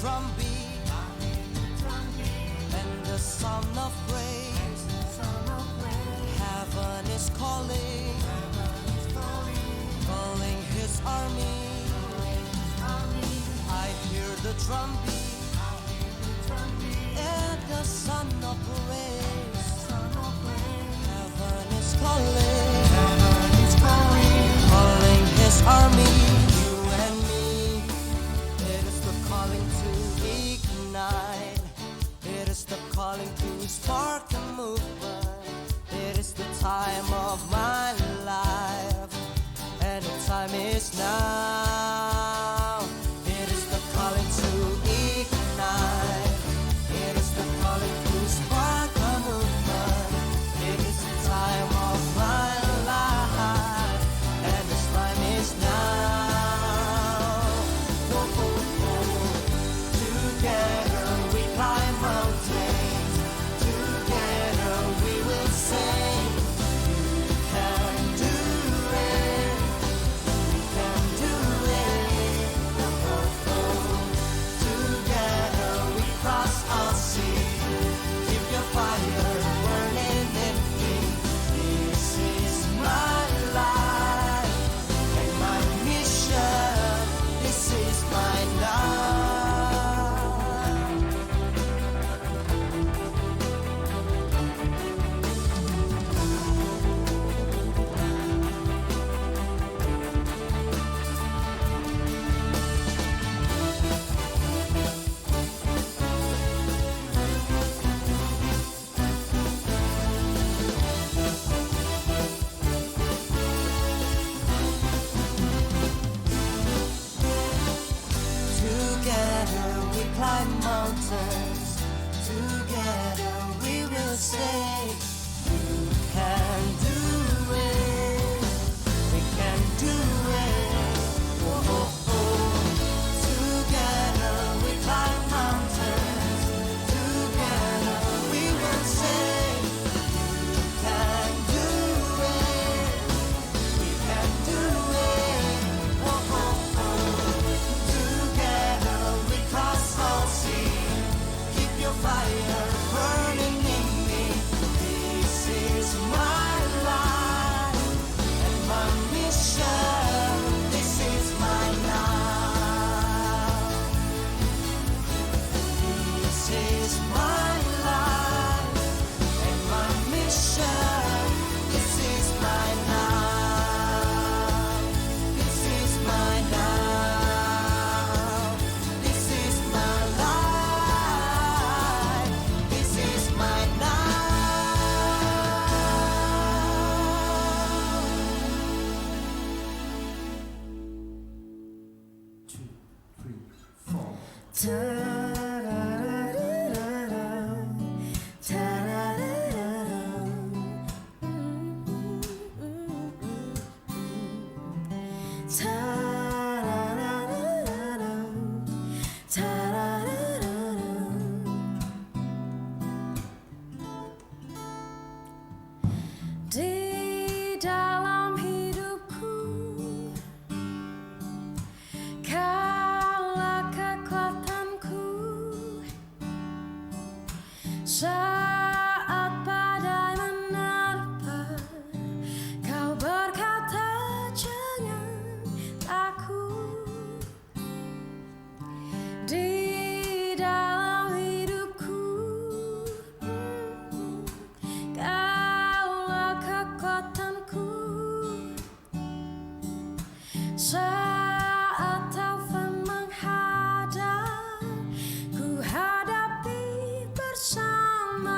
drum beat and the sound of praise. Heaven is calling, calling His army. I hear the drum beat and the sound of praise. Heaven is calling, calling His army. You and me, it is the calling to ignite. It is the calling to spark the movement. It is the time of my life, and the time is now. It is the calling to ignite. It is the calling to spark the movement. It is the time of my life, and this time is now. Oh, oh, oh. Together we climb mountains. Together we will sing. You can do it. We can do it. Oh, oh, oh. Together we cross our sea. Keep your fire burning in me. This is my life and my mission. This is my life. Together we climb mountains. Together we will say, you can do it. We can do it. Oh, oh, oh. Together we climb mountains. Together we will say, you can do it. We can do it. Oh, oh, oh. Together we cross all seas. Keep your fire burning in me. This is my life and my mission. This is my life. This is my life and my mission. This is my life. This is my life. This is my life. This is my life. 2, 3, 4. Di dalam hidupku, Kaulah kekuatanku. Saat badai menerpa, Kau berkata jangan takut. Di dalam hidupku, Kaulah kekuatanku. Saat taufan menghadap, ku hadapi bersama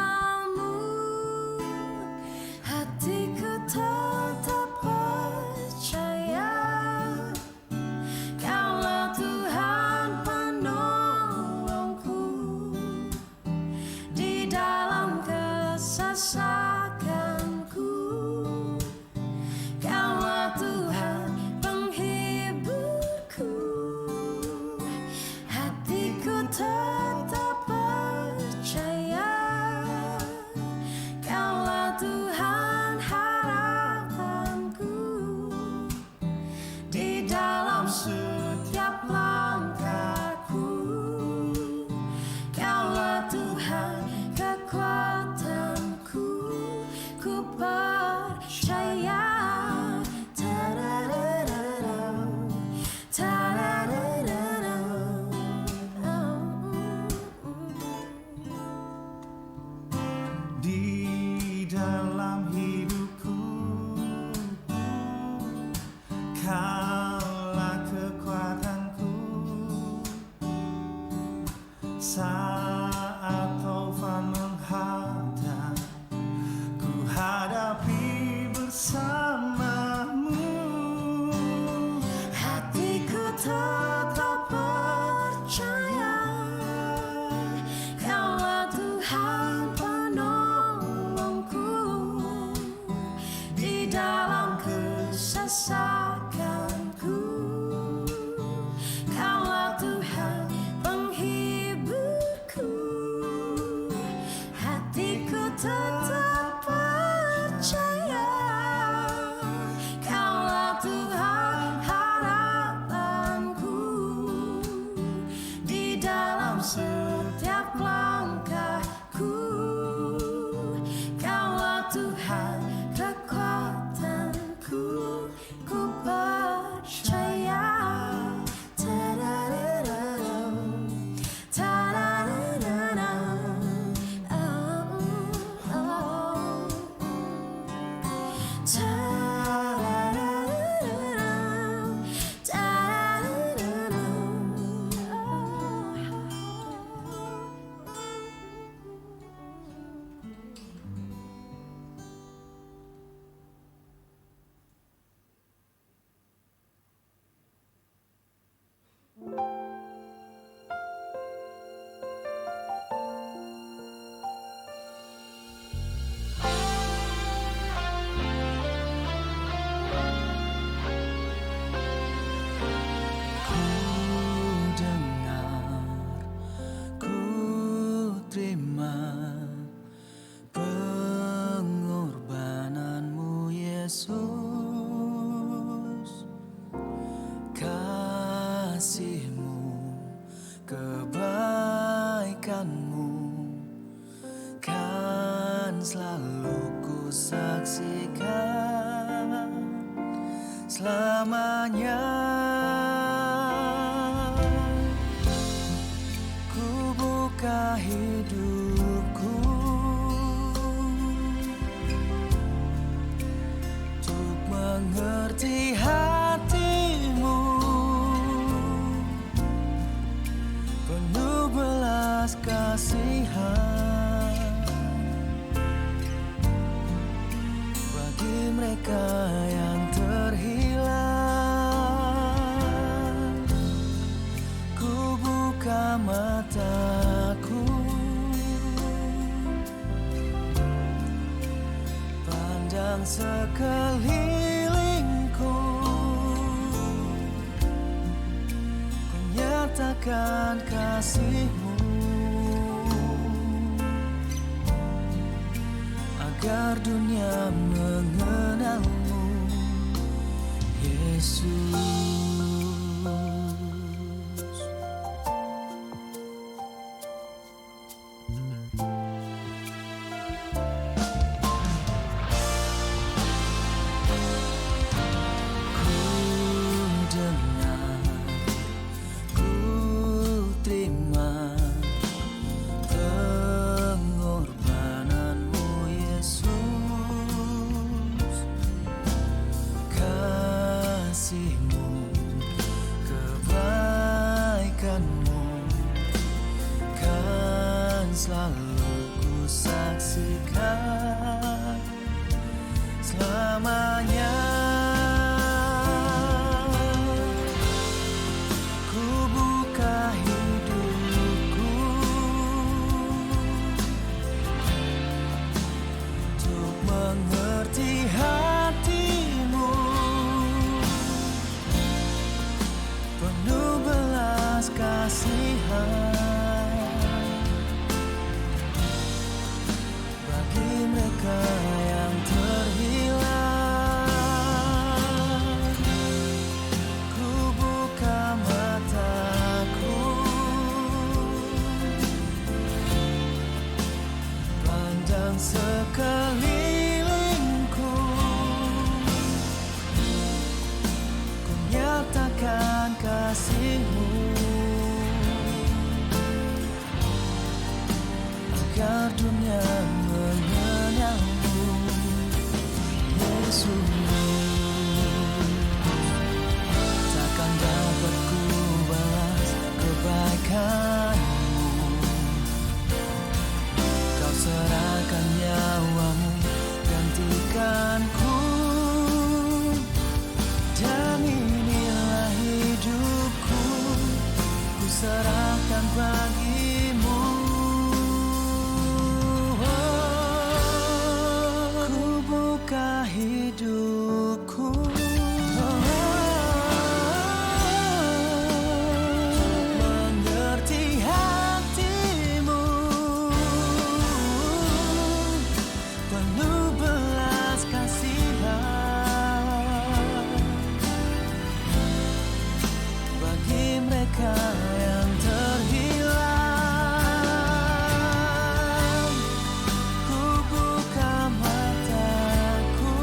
Saat taufan menghadap, ku hadapi bersamamu. Hatiku tetap percaya Kaulah Tuhan penolongku di dalam kesesakanku. Kaulah Tuhan penghiburku. Hatiku tetap percaya Kaulah Tuhan harapanku di dalam setiap langkahku. Kaulah Tuhan kekuatanku, ku percaya. Ta-da-da-da-dam, ta-da-da-da-dam, oh. Ta-da-da-da-dam, Ku dengar, ku terima pengorbananmu Yesus. Kasih-Mu, kebaikan-Mu kan selalu ku saksikan selamanya. Ku buka hidupku untuk mengerti hati-Mu, penuh belas kasihan bagi mereka yang terhilang. Ku buka mataku, pandang sekelilingku, ku nyatakan kasih-Mu agar dunia mengenal-Mu, Yesus. Ku dengar, ku terima pengorbananmu Yesus. Kasih-Mu, kebaikan-Mu kan selalu ku saksikan selamanya. Ku buka hidupku untuk mengerti hati-Mu, penuh belas kasihan bagi mereka yang terhilang. Ku buka mataku, pandang sekelilingku, ku nyatakan kasih-Mu agar dunia mengenal-Mu, Yesus. Takkan dapat ku balas kebaikan-Mu serahkan bagimu. Ku buka hidupku, mengerti hatimu, penuh belas kasihan bagi mereka yang terhilang. Ku buka mataku,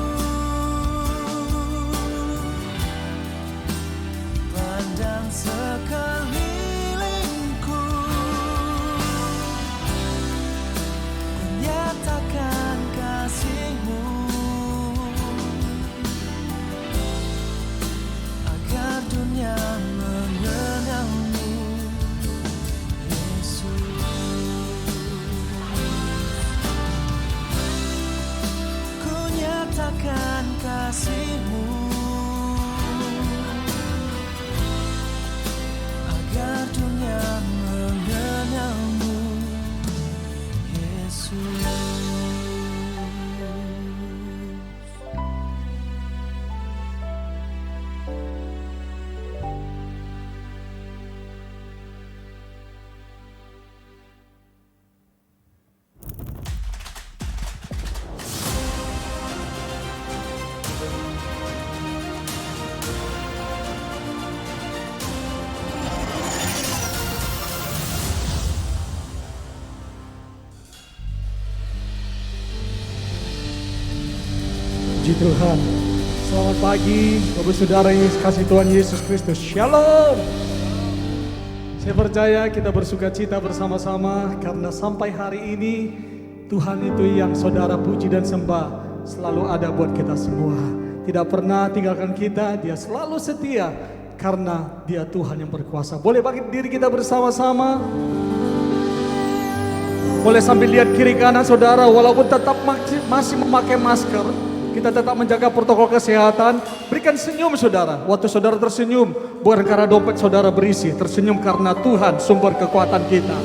pandang sekelilingku, ku nyatakan kasih-Mu agar dunia mengenalmu, Yesus. Ku nyatakan kasih-Mu agar dunia mengenalmu, Yesus. Puji Tuhan. Selamat pagi Bapak Saudara yang kasih Tuhan Yesus Kristus. Shalom. Saya percaya kita bersuka cita bersama-sama karena sampai hari ini Tuhan itu yang saudara puji dan sembah selalu ada buat kita semua. Tidak pernah tinggalkan kita, Dia selalu setia karena Dia Tuhan yang berkuasa. Boleh bangkit diri kita bersama-sama. Boleh sambil lihat kiri kanan saudara, walaupun tetap masih memakai masker, kita tetap menjaga protokol kesehatan. Berikan senyum saudara. Waktu saudara tersenyum, bukan karena dompet saudara berisi, tersenyum karena Tuhan sumber kekuatan kita.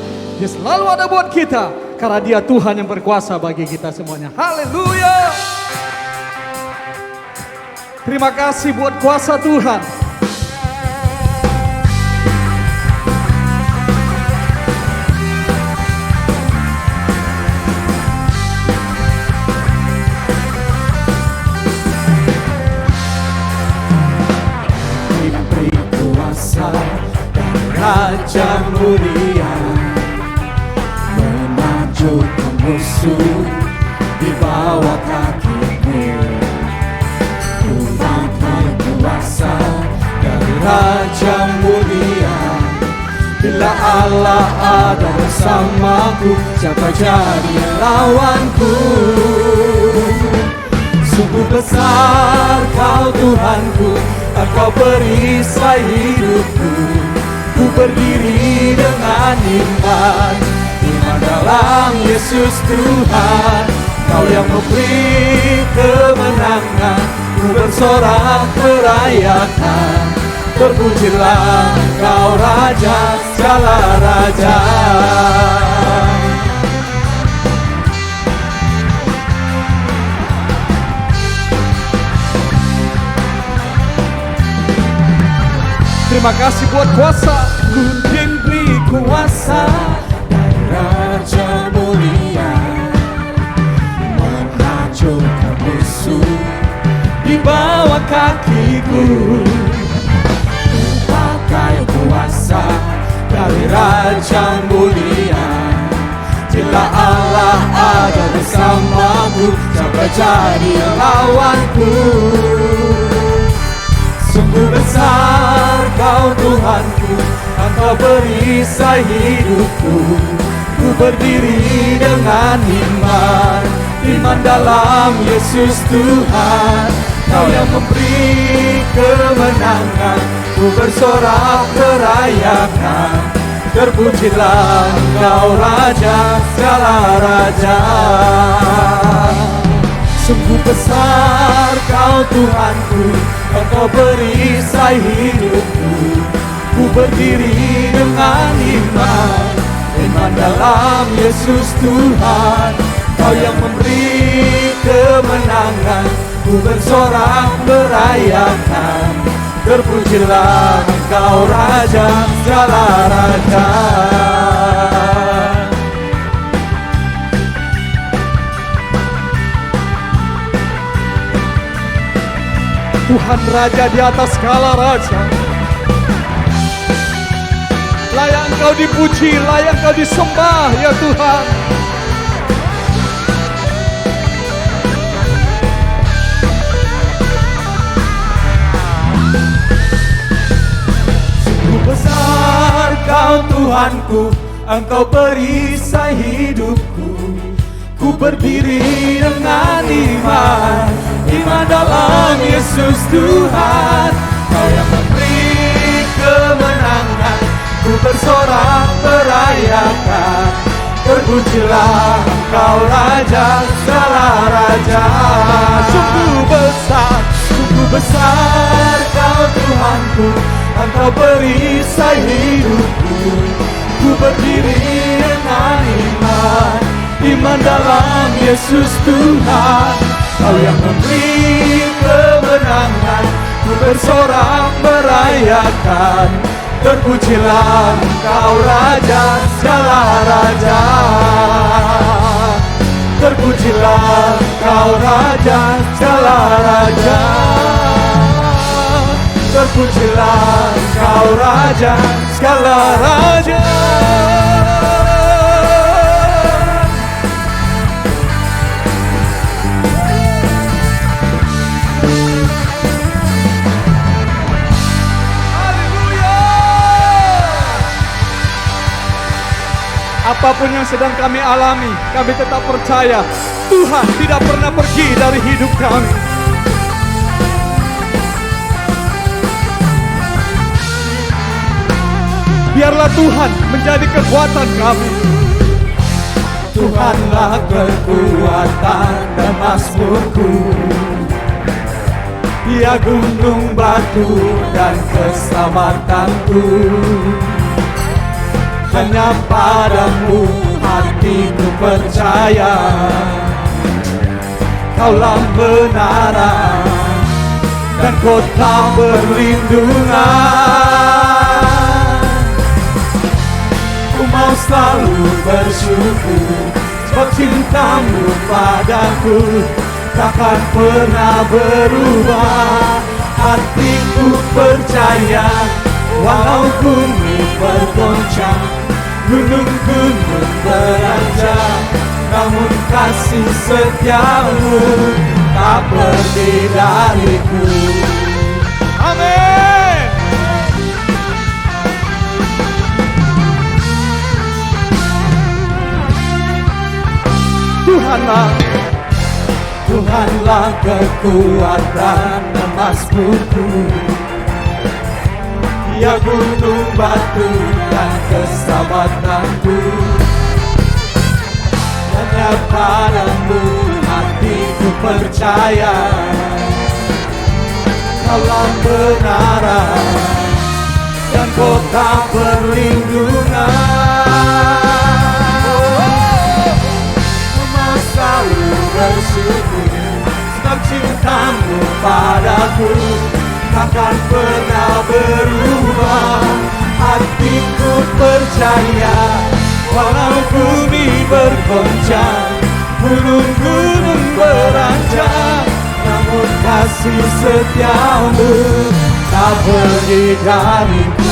Dia selalu ada buat kita karena Dia Tuhan yang berkuasa bagi kita semuanya. Haleluya. Terima kasih buat kuasa Tuhan. Raja mulia menakjubkan musuh di bawah kaki-Mu. Ku pakai kuasa dari Raja mulia. Bila Allah ada bersamaku, siapa jadi lawanku? Sungguh besar Kau Tuhanku, Engkau perisai hidupku. Ku berdiri dengan iman dalam Yesus Tuhan. Kau yang memberi kemenangan, ku bersorak merayakan. Terpujilah Kau Raja segala raja. Terima kasih buat kuasa. Ku diberi kuasa dari Raja mulia menakjubkan musuh di bawah kakiku. Ku pakai kuasa dari Raja mulia. Bila Allah ada bersamaku, siapa jadi lawanku? Sungguh besar Kau Tuhanku, Engkau perisai hidupku. Ku berdiri dengan iman dalam Yesus Tuhan. Kau yang memberi kemenangan, ku bersorak merayakan. Terpujilah Engkau Raja segala raja. Sungguh besar Kau Tuhanku, Engkau perisai hidupku. Ku berdiri dengan dalam Yesus Tuhan. Kau yang memberi kemenangan, ku bersorak merayakan. Terpujilah Engkau Raja segala raja. Tuhan Raja di atas segala raja. Layak Engkau dipuji, layak Engkau disembah ya Tuhan. Sungguh besar Kau Tuhanku, Engkau perisai hidupku. Ku berdiri dengan iman, iman dalam Yesus Tuhan. Kau yang memberi kemenangan, ku bersorak merayakan. Terpujilah Engkau Raja segala raja. Sungguh besar Kau Tuhanku, Engkau perisai hidupku. Ku berdiri dengan iman, iman dalam Yesus Tuhan. Kau yang memberi kemenangan, ku bersorak merayakan. Terpujilah Engkau Raja segala raja. Terpujilah Engkau Raja segala raja. Terpujilah Engkau Raja segala raja. Apapun yang sedang kami alami, kami tetap percaya Tuhan tidak pernah pergi dari hidup kami. Biarlah Tuhan menjadi kekuatan kami. Tuhanlah kekuatan dan mazmurku, Dia gunung batu dan keselamatanku. Hanya padamu hatiku percaya, Kaulah menara dan kota perlindungan. Ku mau selalu bersyukur, sebab cintamu padaku takkan pernah berubah. Hatiku percaya, walau bumi bergoncang, gunung-gunung beranjak, namun kasih setiamu tak pergi dariku. Amin. Tuhanlah kekuatan dan mazmurku, Dia gunung batu dan keselamatanku. Hanya padamu hatiku percaya, Kaulah menara dan kota perlindungan. Ku mau selalu bersyukur, sebab cintamu padaku takkan pernah berubah. Hatiku percaya, walau bumi bergoncang, gunung-gunung beranjak, namun kasih setiamu tak pergi dariku.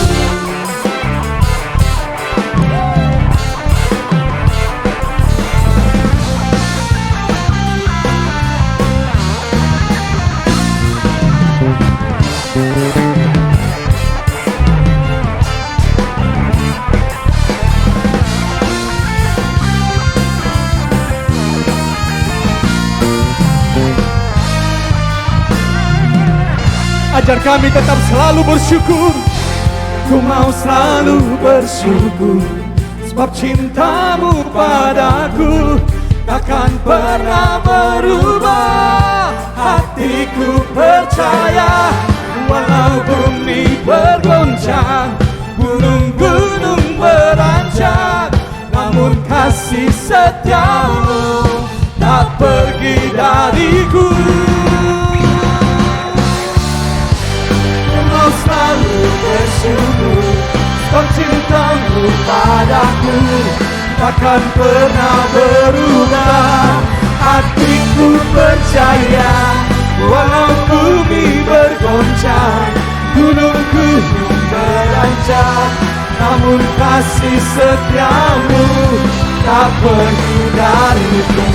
Ajar kami tetap selalu bersyukur. Ku mau selalu bersyukur, sebab cintamu padaku takkan pernah berubah. Hatiku percaya, walau bumi bergoncang, gunung-gunung beranjak, namun takkan pernah berubah. Hatiku percaya, walau bumi bergoncang, gunung-gunung beranjak, namun kasih setiamu tak pergi dariku.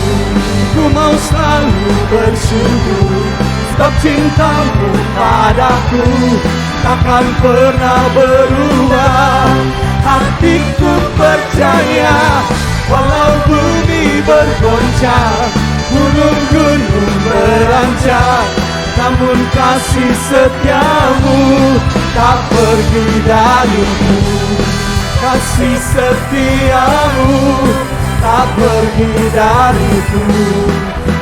Ku mau selalu bersyukur, sebab cintamu padaku takkan pernah berubah. Hatiku percaya, walau bumi bergoncang, gunung-gunung beranjak, namun kasih setiamu tak pergi dariku. Kasih setiamu tak pergi dariku.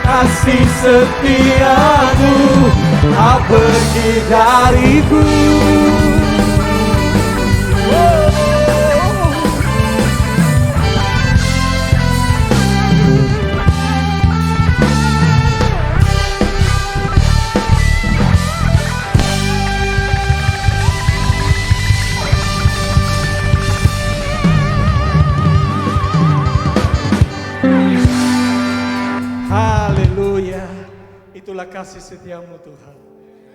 Kasih setiamu tak pergi dariku. Haleluya. Itulah kasih setiamu Tuhan,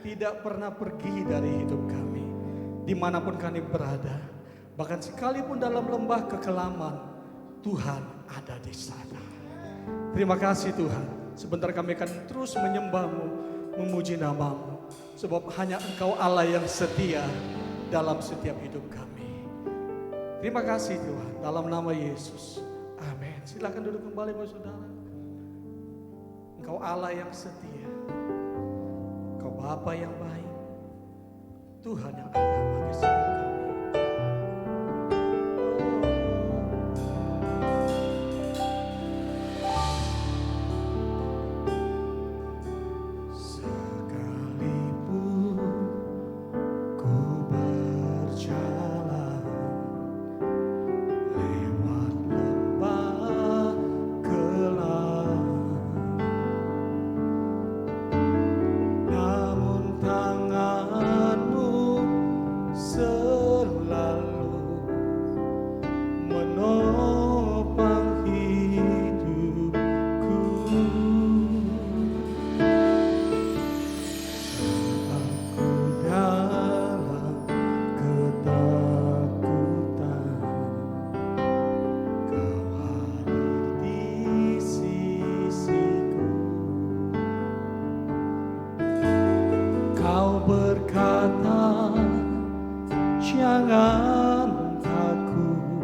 tidak pernah pergi dari hidup kami, dimanapun kami berada. Bahkan sekalipun dalam lembah kekelaman, Tuhan ada di sana. Terima kasih Tuhan. Sebentar kami akan terus menyembah-Mu, memuji nama-Mu, sebab hanya Engkau Allah yang setia dalam setiap hidup kami. Terima kasih Tuhan, dalam nama Yesus. Amin. Silakan duduk kembali Bapak Saudara. Engkau Allah yang setia, Engkau Bapa yang baik, Tuhan yang ada bagi setiap kami. Sekalipun ku berjalan lewat lembah gelap, namun tangan-Mu selalu menopang hidupku. Aku dalam ketakutan, Kau hadir di sisiku. Kau berkata, jangan takut,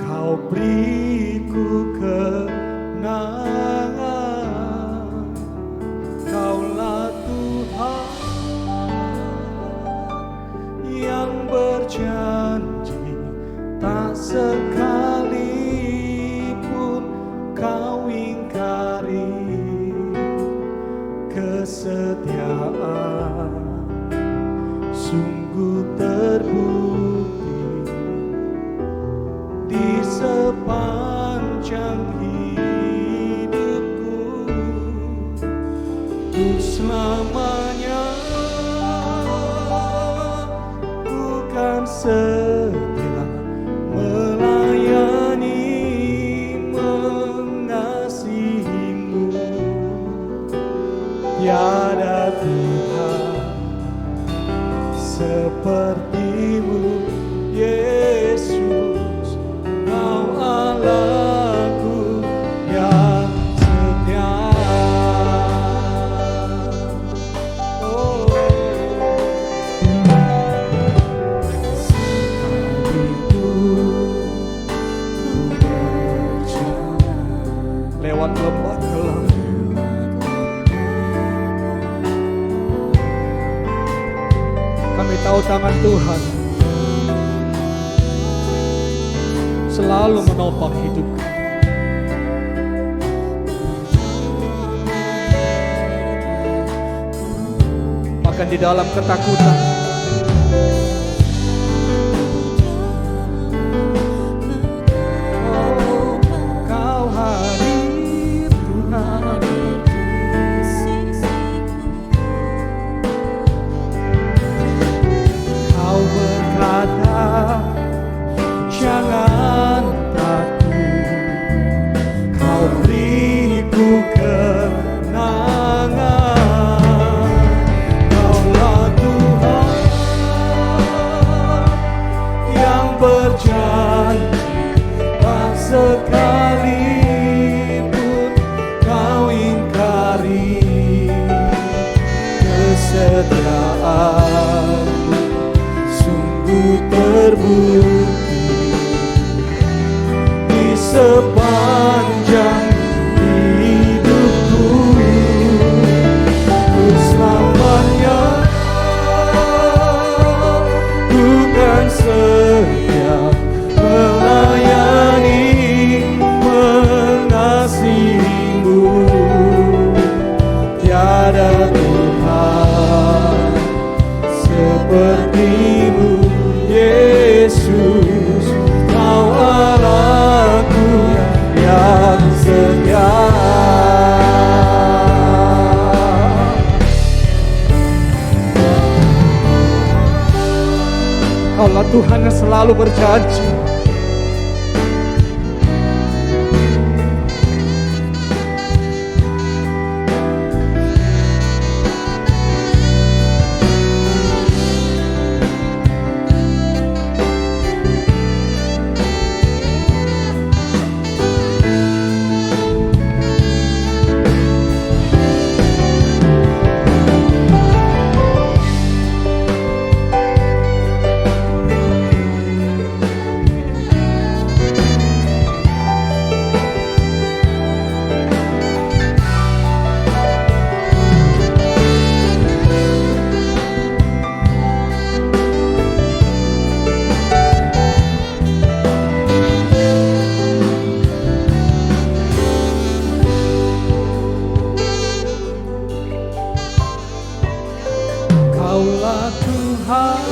Kau beriku kemenangan. Kaulah Tuhan yang berjanji, tak sekalipun Kau ingkari kesetiaan. Sungguh terbukti di sepanjang hidupku, untuk selamanya bukan setia melayani, mengasihimu. Tiada Tuhan seperti-Mu, Yesus, Kau Allahku yang setia. Oh, sekalipun ku berjalan lewat lembah gelap, kami tahu tangan Tuhan selalu menopang hidup kami. Bahkan di dalam ketakutan, oh, Kau hadir Tuhan. Kau berkata, jangan takut, berjanji, tak sekalipun kau ingkari. Kesetiaanmu sungguh terbukti di sepanjang hidupku. Untuk selamanya ku kan setia melayani, mengasihimu. Tiada Tuhan sepertimu, Yesus. Kau Allahku yang setia. Kaulah Tuhan yang selalu berjanji. Kaulah Tuhan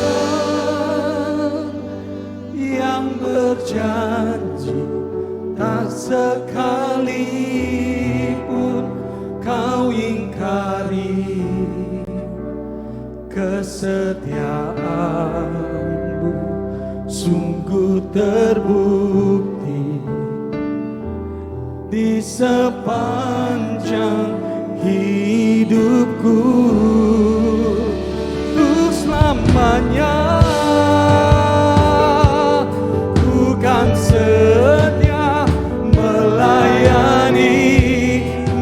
yang berjanji, tak sekalipun kau ingkari. Kesetiaanmu sungguh terbukti di sepanjang hidupku. Untuk selamanya ku kan setia melayani,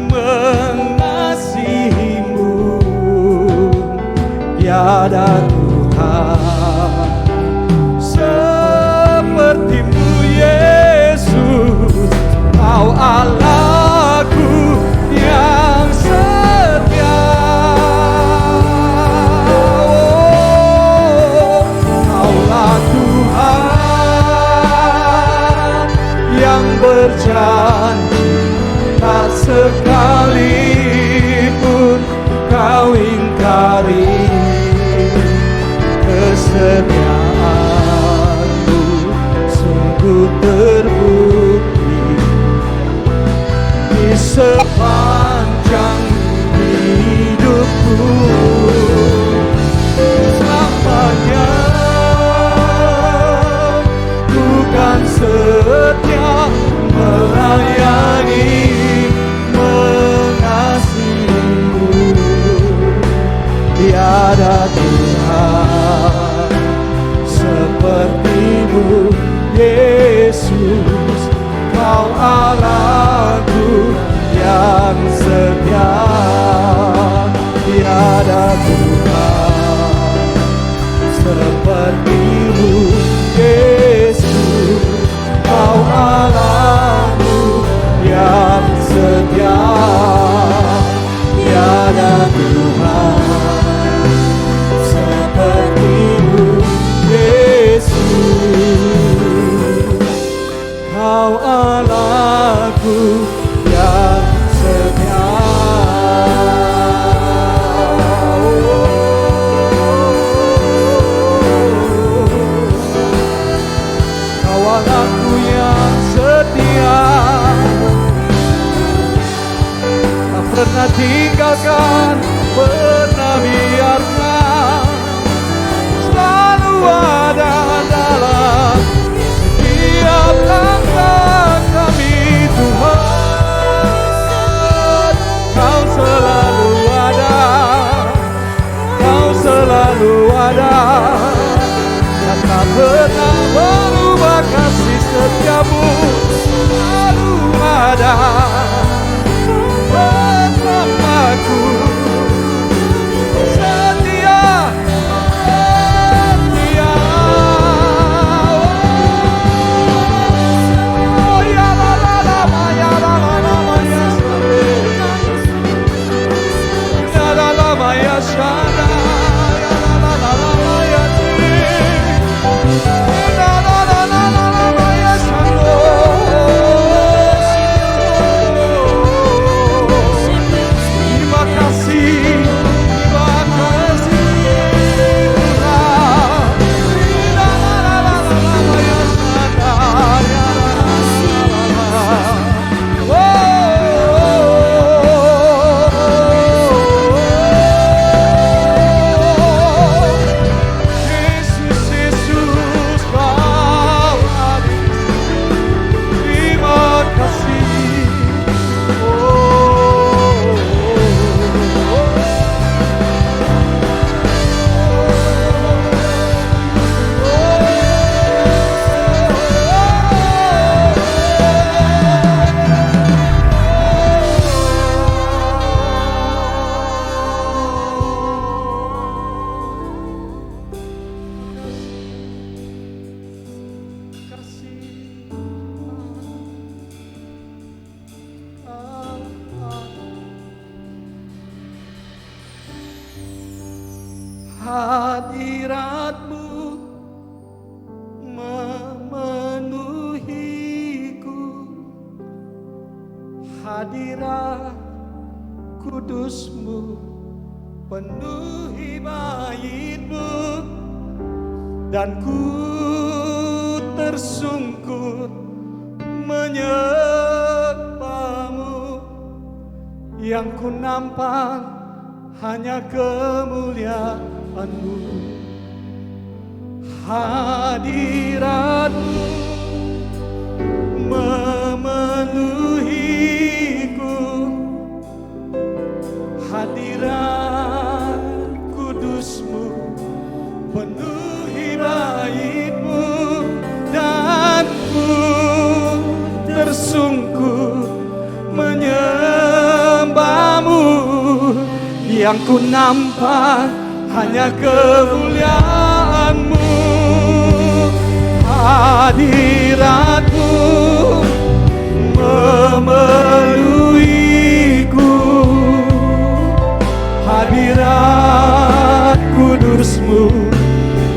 mengasihimu. Tiada Tuhan sepertimu, Yesus. Kau Allahku yang setia. Kaulah Tuhan yang berjanji, tak sekalipun kau ingkari. Kesetiaanmu sungguh terbukti di sepanjang hidupku. Selamanya ku kan setia melayani, mengasihimu. Tiada Tuhan sepertimu, Yesus. Kau Allahku yang setia. Tiada Tuhan sepertimu, Yesus. Kau Allahku yang setia. Tiada Tuhan sepertimu, Yesus. Kau Allahku yang setia. Kau Allahku yang setia, tak pernah tinggalkan, pernah biarkan, selalu ada dalam setiap langkah kami, Tuhan. Kau selalu ada, Kau selalu ada, dan tak pernah berubah kasih. hadirat-Mu memenuhiku, hadirat kudus-Mu penuhi bait-Mu, dan ku tersungkur menyembah-Mu. Yang ku nampak hanya kemuliaan-Mu, hadirat-Mu memenuhiku, hadirat kudus-Mu penuhi bait-Mu, dan ku tersungkur menyembah-Mu. Yang ku nampak hanya kemuliaan-Mu, hadirat-Mu memenuhiku, hadirat kudus-Mu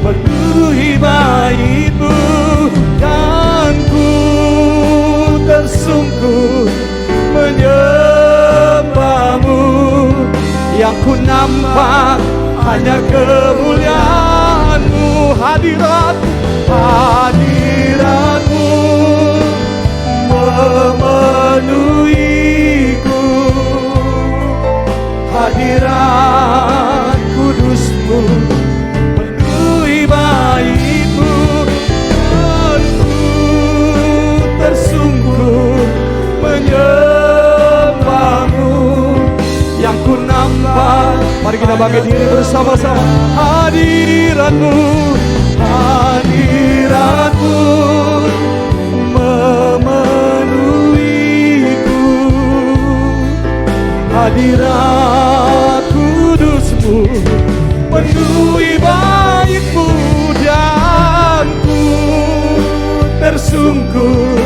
penuhi bait-Mu, dan ku tersungkur menyembah-Mu. Yang ku nampak hanya kemuliaan-Mu, hadirat-Mu memenuhiku, hadirat kudus-Mu penuhi bait-Mu, dan ku tersungkur menyembah-Mu. Yang ku nampak, mari kita bangkit diri bersama-sama. Hadirat-Mu, hadirat-Mu memenuhiku, hadirat kudus-Mu penuhi bait-Mu, dan ku tersungkur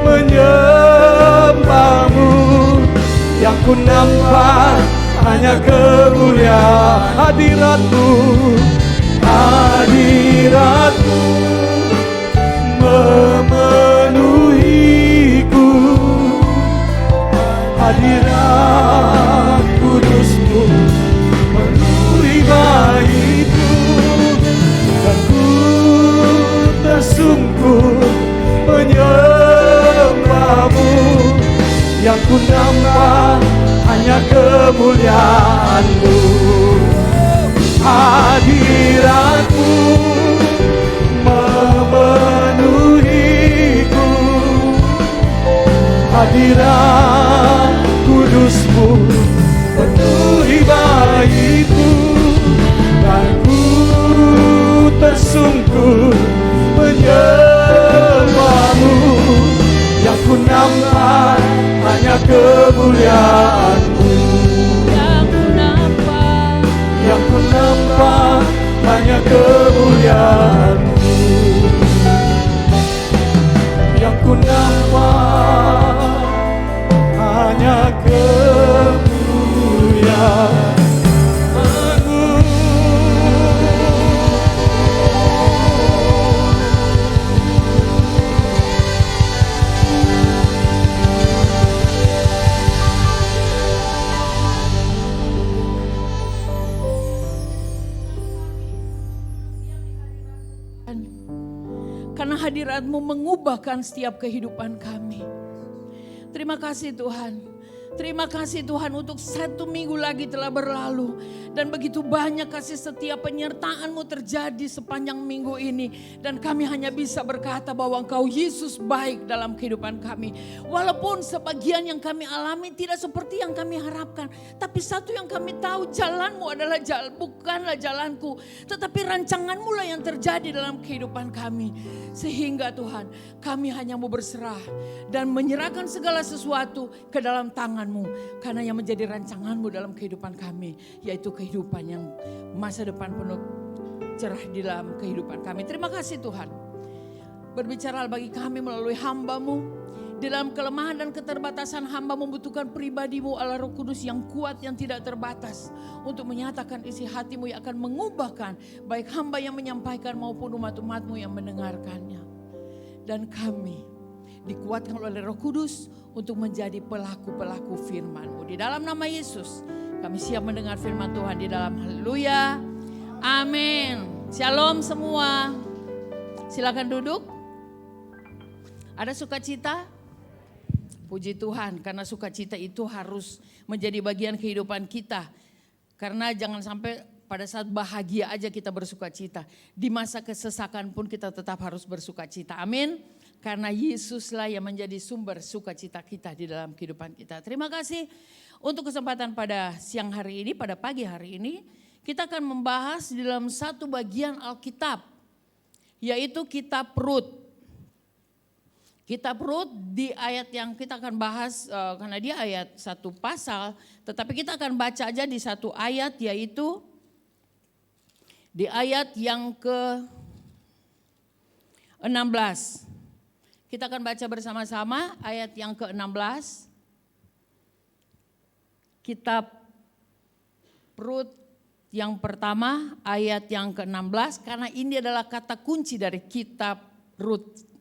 menyembah-Mu. Yang ku nampak hanya kemuliaan hadirat-Mu, hadirat-Mu memenuhiku, hadirat kudus-Mu penuhi bait-Mu, dan ku tersungkur menyembah-Mu. Yang ku nampak hanya kemuliaan-Mu, hadirat-Mu memenuhiku, hadirat kudus-Mu penuhi bait-Mu, dan ku tersungkur menyembah-Mu. Yang ku nampak hanya kemuliaan-Mu, yang ku nampak hanya kemuliaan-Mu, yang ku nampak hanya kemuliaan-Mu. Karena hadirat-Mu mengubahkan setiap kehidupan kami. Terima kasih Tuhan. Terima kasih Tuhan untuk 1 minggu lagi telah berlalu. Dan begitu banyak kasih setia penyertaan-Mu terjadi sepanjang minggu ini. Dan kami hanya bisa berkata bahwa Engkau Yesus baik dalam kehidupan kami. Walaupun sebagian yang kami alami tidak seperti yang kami harapkan. Tapi satu yang kami tahu, jalan-Mu adalah bukanlah jalanku. Tetapi rancangan-Mu lah yang terjadi dalam kehidupan kami. Sehingga Tuhan, kami hanya mau berserah. Dan menyerahkan segala sesuatu ke dalam tangan-Mu, karena yang menjadi rancangan-Mu dalam kehidupan kami, yaitu kehidupan yang masa depan penuh cerah di dalam kehidupan kami. Terima kasih Tuhan. Berbicara bagi kami melalui hamba-Mu Di dalam kelemahan dan keterbatasan hamba membutuhkan pribadimu Allah Roh Kudus yang kuat, yang tidak terbatas. Untuk menyatakan isi hatimu yang akan mengubahkan baik hamba yang menyampaikan maupun umat-umatmu yang mendengarkannya. Dan kami dikuatkan oleh Roh Kudus untuk menjadi pelaku-pelaku firman-Mu. Di dalam nama Yesus kami siap mendengar firman Tuhan di dalam haleluya. Amin. Shalom semua. Silakan duduk. Ada sukacita? Puji Tuhan, karena sukacita itu harus menjadi bagian kehidupan kita. Karena jangan sampai pada saat bahagia aja kita bersukacita. Di masa kesesakan pun kita tetap harus bersukacita. Amin. Karena Yesuslah yang menjadi sumber sukacita kita di dalam kehidupan kita. Terima kasih untuk kesempatan pada siang hari ini, pada pagi hari ini. Kita akan membahas di dalam satu bagian Alkitab, yaitu kitab Rut. Kitab Rut di ayat yang kita akan bahas, karena dia ayat satu pasal, tetapi kita akan baca aja di satu ayat, yaitu di ayat yang ke-16. Kita akan baca bersama-sama ayat yang ke-16. Kitab Rut yang pertama ayat yang ke-16, karena ini adalah kata kunci dari kitab Rut.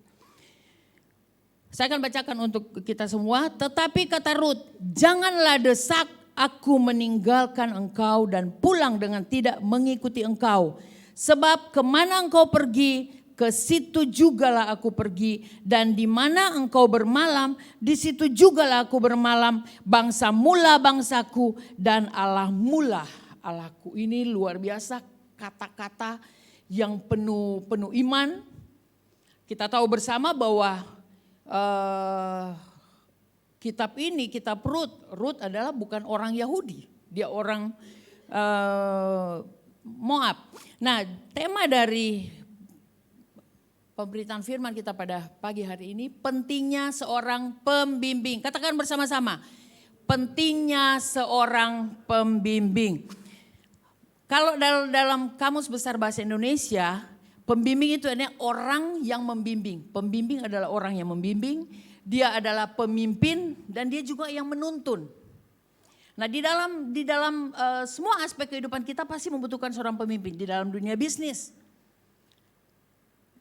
Saya akan bacakan untuk kita semua. Tetapi kata Rut, janganlah desak aku meninggalkan engkau dan pulang dengan tidak mengikuti engkau. Sebab kemana engkau pergi, ke situ jugalah aku pergi. Dan di mana engkau bermalam, di situ jugalah aku bermalam. Bangsa mula bangsaku dan Allah mula Allahku. Ini luar biasa kata-kata yang penuh iman. Kita tahu bersama bahwa kitab ini, kitab Rut adalah bukan orang Yahudi, dia orang Moab. Nah, tema dari pemberitaan firman kita pada pagi hari ini, pentingnya seorang pembimbing. Katakan bersama-sama, pentingnya seorang pembimbing. Kalau dalam Kamus Besar Bahasa Indonesia, pembimbing itu adalah orang yang membimbing. Pembimbing adalah orang yang membimbing, dia adalah pemimpin dan dia juga yang menuntun. Nah, di dalam semua aspek kehidupan kita pasti membutuhkan seorang pemimpin. Di dalam dunia bisnis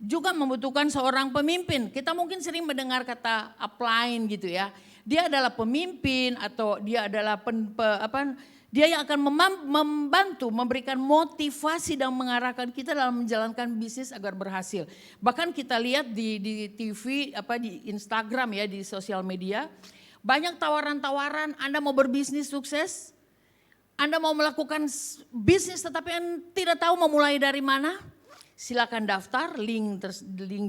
juga membutuhkan seorang pemimpin. Kita mungkin sering mendengar kata upline gitu ya. Dia adalah pemimpin atau dia adalah dia yang akan membantu, memberikan motivasi dan mengarahkan kita dalam menjalankan bisnis agar berhasil. Bahkan kita lihat di TV, di Instagram ya, di sosial media, banyak tawaran-tawaran. Anda mau berbisnis sukses, Anda mau melakukan bisnis tetapi Anda tidak tahu mau mulai dari mana. Silakan daftar, link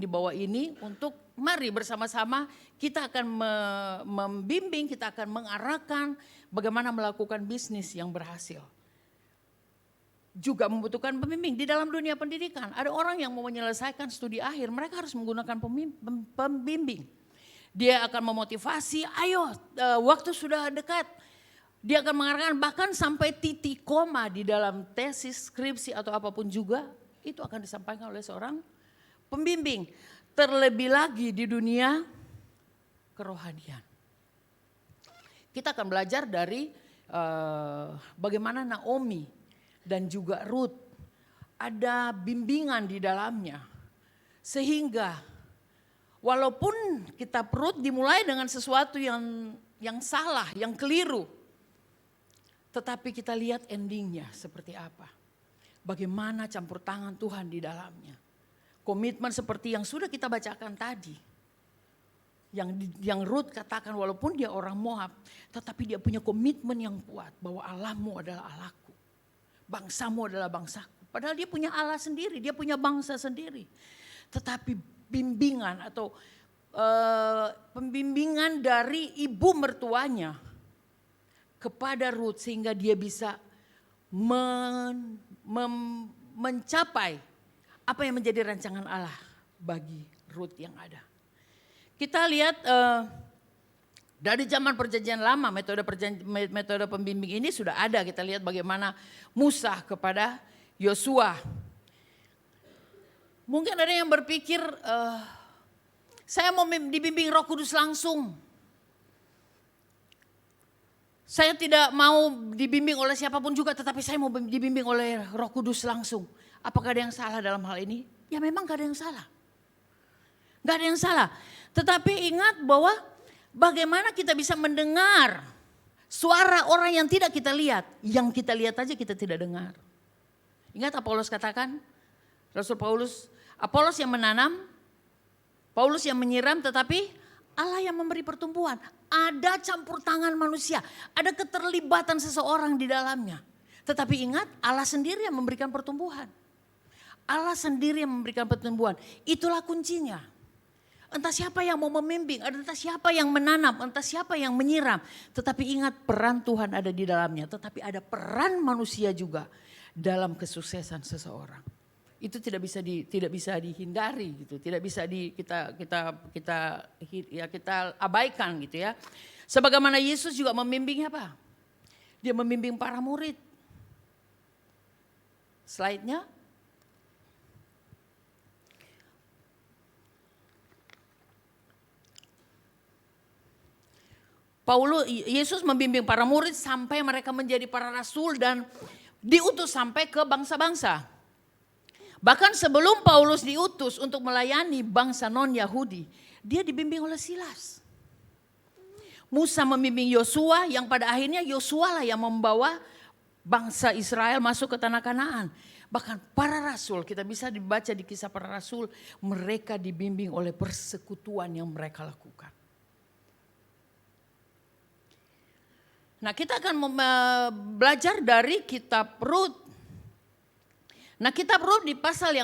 di bawah ini untuk mari bersama-sama kita akan membimbing, kita akan mengarahkan bagaimana melakukan bisnis yang berhasil. Juga membutuhkan pembimbing di dalam dunia pendidikan. Ada orang yang mau menyelesaikan studi akhir, mereka harus menggunakan pembimbing. Dia akan memotivasi, ayo waktu sudah dekat. Dia akan mengarahkan bahkan sampai titik koma di dalam tesis, skripsi atau apapun juga. Itu akan disampaikan oleh seorang pembimbing. Terlebih lagi di dunia kerohanian. Kita akan belajar dari bagaimana Naomi dan juga Rut. Ada bimbingan di dalamnya. Sehingga walaupun kitab Rut dimulai dengan sesuatu yang salah, yang keliru. Tetapi kita lihat endingnya seperti apa. Bagaimana campur tangan Tuhan di dalamnya. Komitmen seperti yang sudah kita bacakan tadi. Yang Rut katakan walaupun dia orang Moab. Tetapi dia punya komitmen yang kuat. Bahwa Allahmu adalah Allahku. Bangsamu adalah bangsaku. Padahal dia punya Allah sendiri. Dia punya bangsa sendiri. Tetapi bimbingan atau pembimbingan dari ibu mertuanya. Kepada Rut sehingga dia bisa mencapai apa yang menjadi rancangan Allah bagi Rut yang ada. Kita lihat dari zaman perjanjian lama metode pembimbing ini sudah ada. Kita lihat bagaimana Musa kepada Yosua. Mungkin ada yang berpikir Saya mau dibimbing Roh Kudus langsung. Saya tidak mau dibimbing oleh siapapun juga, tetapi saya mau dibimbing oleh Roh Kudus langsung. Apakah ada yang salah dalam hal ini? Ya memang gak ada yang salah. Gak ada yang salah. Tetapi ingat bahwa bagaimana kita bisa mendengar suara orang yang tidak kita lihat. Yang kita lihat aja kita tidak dengar. Ingat Apolos katakan, Rasul Paulus, Apolos yang menanam, Paulus yang menyiram, tetapi Allah yang memberi pertumbuhan. Ada campur tangan manusia, ada keterlibatan seseorang di dalamnya. Tetapi ingat, Allah sendiri yang memberikan pertumbuhan. Allah sendiri yang memberikan pertumbuhan. Itulah kuncinya. Entah siapa yang mau membimbing, entah siapa yang menanam, entah siapa yang menyiram. Tetapi ingat, peran Tuhan ada di dalamnya. Tetapi ada peran manusia juga dalam kesuksesan seseorang. Itu tidak bisa dihindari gitu, tidak bisa kita abaikan gitu ya. Sebagaimana Yesus juga membimbing apa? Dia membimbing para murid. Slide-nya. Yesus membimbing para murid sampai mereka menjadi para rasul dan diutus sampai ke bangsa-bangsa. Bahkan sebelum Paulus diutus untuk melayani bangsa non-Yahudi, dia dibimbing oleh Silas. Musa membimbing Yosua, yang pada akhirnya Yosua lah yang membawa bangsa Israel masuk ke tanah Kanaan. Bahkan para rasul, kita bisa dibaca di kisah para rasul, mereka dibimbing oleh persekutuan yang mereka lakukan. Nah, kita akan belajar dari kitab Rut. Nah, kitab Rut di pasal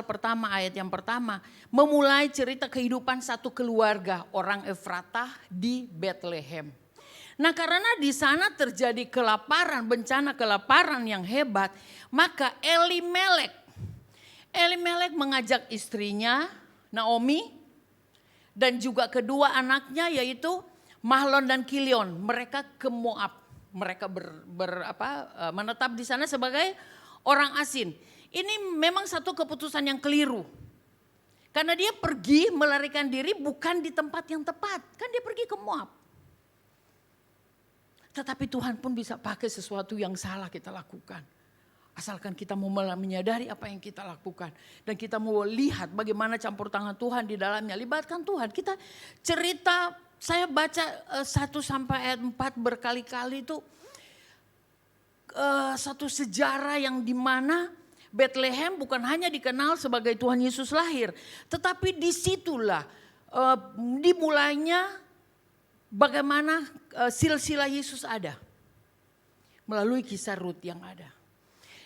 pertama ayat yang pertama memulai cerita kehidupan satu keluarga orang Efratah di Bethlehem. Nah, karena di sana terjadi kelaparan, bencana kelaparan yang hebat, maka Elimelek mengajak istrinya Naomi dan juga kedua anaknya yaitu Mahlon dan Kilion, mereka ke Moab. Mereka menetap di sana sebagai orang asing. Ini memang satu keputusan yang keliru. Karena dia pergi melarikan diri bukan di tempat yang tepat. Kan dia pergi ke Moab. Tetapi Tuhan pun bisa pakai sesuatu yang salah kita lakukan. Asalkan kita mau menyadari apa yang kita lakukan. Dan kita mau lihat bagaimana campur tangan Tuhan di dalamnya. Libatkan Tuhan. Kita cerita, saya baca 1 sampai ayat 4 berkali-kali itu. Satu sejarah yang dimana Bethlehem bukan hanya dikenal sebagai Tuhan Yesus lahir. Tetapi disitulah dimulainya bagaimana silsilah Yesus ada. Melalui kisah Rut yang ada.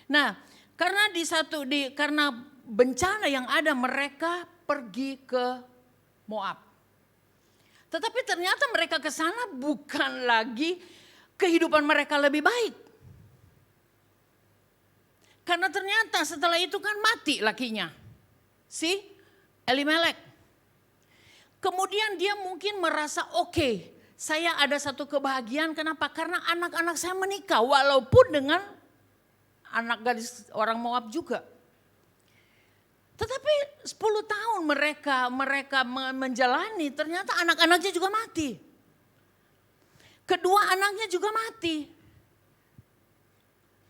Nah, karena bencana yang ada mereka pergi ke Moab. Tetapi ternyata mereka ke sana bukan lagi kehidupan mereka lebih baik. Karena ternyata setelah itu kan mati lakinya. Si Elimelek. Kemudian dia mungkin merasa oke, saya ada satu kebahagiaan. Kenapa? Karena anak-anak saya menikah walaupun dengan anak gadis orang Moab juga. Tetapi 10 tahun mereka menjalani, ternyata anak-anaknya juga mati. Kedua anaknya juga mati.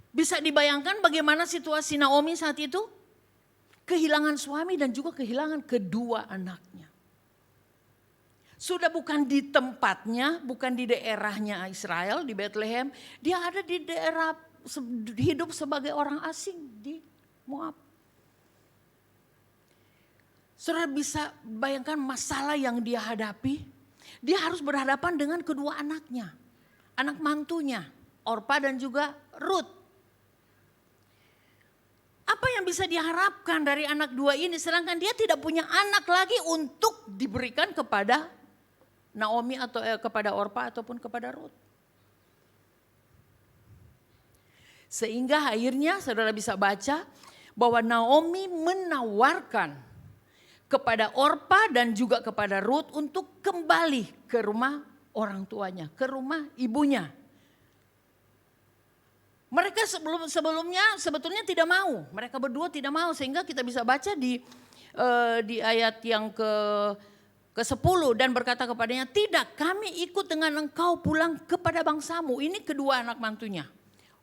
Bisa dibayangkan bagaimana situasi Naomi saat itu? Kehilangan suami dan juga kehilangan kedua anaknya. Sudah bukan di tempatnya, bukan di daerahnya Israel, di Bethlehem. Dia ada di daerah hidup sebagai orang asing di Moab. Saudara bisa bayangkan masalah yang dia hadapi. Dia harus berhadapan dengan kedua anaknya. Anak mantunya, Orpa dan juga Rut. Apa yang bisa diharapkan dari anak dua ini sedangkan dia tidak punya anak lagi untuk diberikan kepada Naomi atau kepada Orpa ataupun kepada Rut. Sehingga akhirnya saudara bisa baca bahwa Naomi menawarkan kepada Orpa dan juga kepada Rut untuk kembali ke rumah orang tuanya, ke rumah ibunya. Mereka sebelumnya sebetulnya tidak mau, mereka berdua tidak mau sehingga kita bisa baca di ayat yang ke ke-10 dan berkata kepadanya, tidak, kami ikut dengan engkau pulang kepada bangsamu. Ini kedua anak mantunya,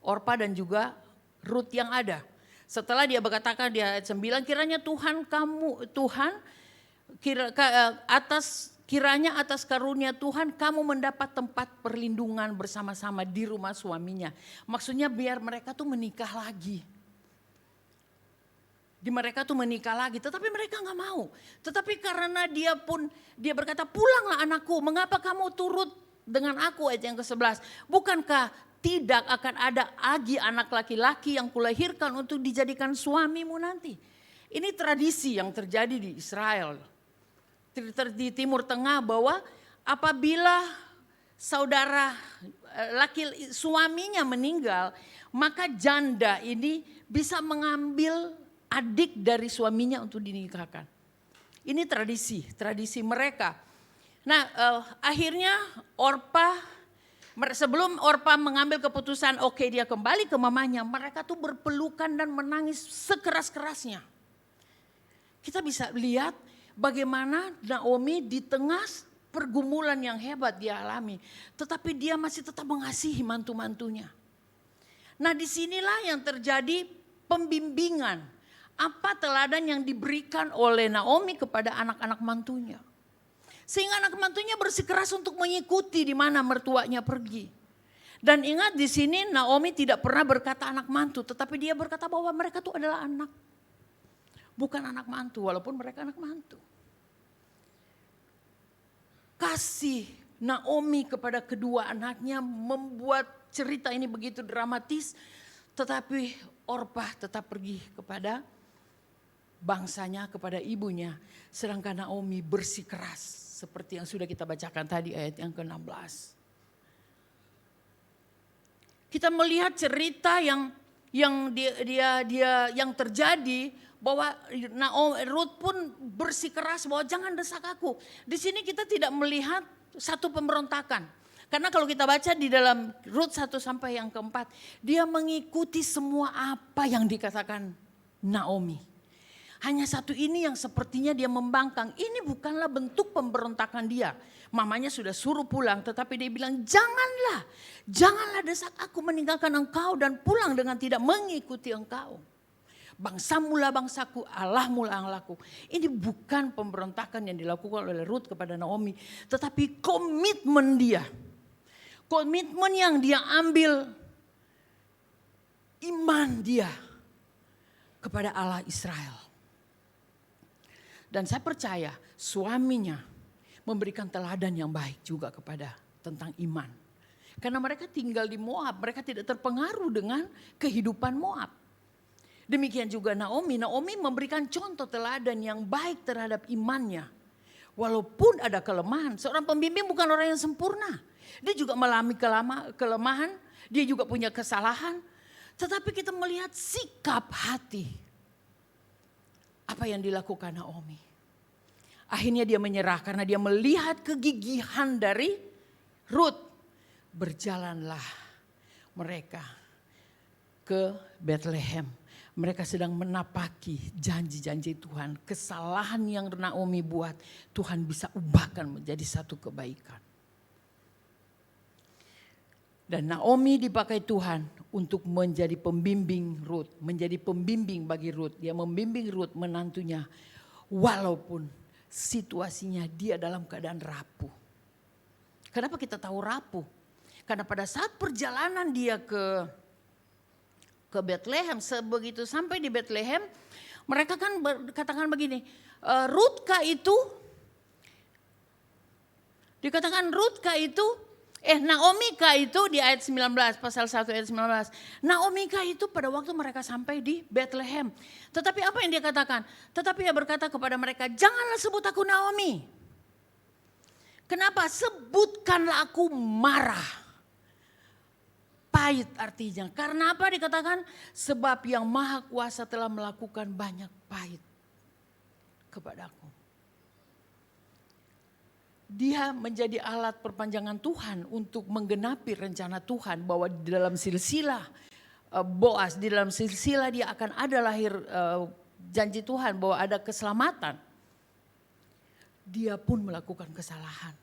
Orpa dan juga Rut yang ada. Setelah dia berkatakan di ayat 9, kiranya kiranya atas karunia Tuhan kamu mendapat tempat perlindungan bersama-sama di rumah suaminya. Maksudnya biar mereka tuh menikah lagi. Mereka tuh menikah lagi, tetapi mereka nggak mau. Tetapi karena dia berkata, pulanglah anakku, mengapa kamu turut dengan aku, ayat yang ke-11. Bukankah tidak akan ada lagi anak laki-laki yang kulahirkan untuk dijadikan suamimu nanti. Ini tradisi yang terjadi di Israel. Di Timur Tengah bahwa apabila saudara suaminya meninggal, maka janda ini bisa mengambil adik dari suaminya untuk dinikahkan. Ini tradisi mereka. Nah, akhirnya sebelum Orpa mengambil keputusan oke, dia kembali ke mamanya, mereka tuh berpelukan dan menangis sekeras-kerasnya. Kita bisa lihat bagaimana Naomi di tengah pergumulan yang hebat dia alami, tetapi dia masih tetap mengasihi mantu-mantunya. Nah, disinilah yang terjadi pembimbingan. Apa teladan yang diberikan oleh Naomi kepada anak-anak mantunya. Sehingga anak mantunya bersikeras untuk mengikuti di mana mertuanya pergi. Dan ingat di sini Naomi tidak pernah berkata anak mantu, tetapi dia berkata bahwa mereka itu adalah anak. Bukan anak mantu, walaupun mereka anak mantu. Kasih Naomi kepada kedua anaknya membuat cerita ini begitu dramatis, tetapi Orpa tetap pergi kepada bangsanya, kepada ibunya. Sedangkan Naomi bersikeras seperti yang sudah kita bacakan tadi ayat yang ke-16. Kita melihat cerita yang terjadi bahwa Rut pun bersikeras bahwa jangan desak aku. Di sini kita tidak melihat satu pemberontakan. Karena kalau kita baca di dalam Rut 1 sampai yang ke-4, dia mengikuti semua apa yang dikatakan Naomi. Hanya satu ini yang sepertinya dia membangkang. Ini bukanlah bentuk pemberontakan dia. Mamanya sudah suruh pulang, tetapi dia bilang janganlah desak aku meninggalkan engkau dan pulang dengan tidak mengikuti engkau. Bangsamu lah bangsaku, Allahmu lah Allahku. Ini bukan pemberontakan yang dilakukan oleh Rut kepada Naomi, tetapi komitmen dia. Komitmen yang dia ambil, iman dia kepada Allah Israel. Dan saya percaya suaminya memberikan teladan yang baik juga kepada tentang iman. Karena mereka tinggal di Moab, mereka tidak terpengaruh dengan kehidupan Moab. Demikian juga Naomi memberikan contoh teladan yang baik terhadap imannya. Walaupun ada kelemahan, seorang pembimbing bukan orang yang sempurna. Dia juga mengalami kelemahan, dia juga punya kesalahan. Tetapi kita melihat sikap hati. Apa yang dilakukan Naomi. Akhirnya dia menyerah karena dia melihat kegigihan dari Rut. Berjalanlah mereka ke Bethlehem. Mereka sedang menapaki janji-janji Tuhan. Kesalahan yang Naomi buat, Tuhan bisa ubahkan menjadi satu kebaikan. Dan Naomi dipakai Tuhan untuk menjadi pembimbing Rut. Menjadi pembimbing bagi Rut. Dia membimbing Rut menantunya. Walaupun situasinya dia dalam keadaan rapuh. Kenapa kita tahu rapuh? Karena pada saat perjalanan dia ke Bethlehem. Sebegitu sampai di Bethlehem. Mereka kan katakan begini. Rutka itu. Dikatakan Rutka itu. Naomika itu di ayat 19, pasal 1 ayat 19. Naomika itu pada waktu mereka sampai di Bethlehem. Tetapi apa yang dia katakan? Tetapi dia berkata kepada mereka, janganlah sebut aku Naomi. Kenapa? Sebutkanlah aku marah. Pahit artinya. Karena apa dikatakan? Sebab yang Maha Kuasa telah melakukan banyak pahit kepadaku. Dia menjadi alat perpanjangan Tuhan untuk menggenapi rencana Tuhan bahwa di dalam silsilah Boaz, di dalam silsilah dia akan ada lahir janji Tuhan bahwa ada keselamatan. dia pun melakukan kesalahan.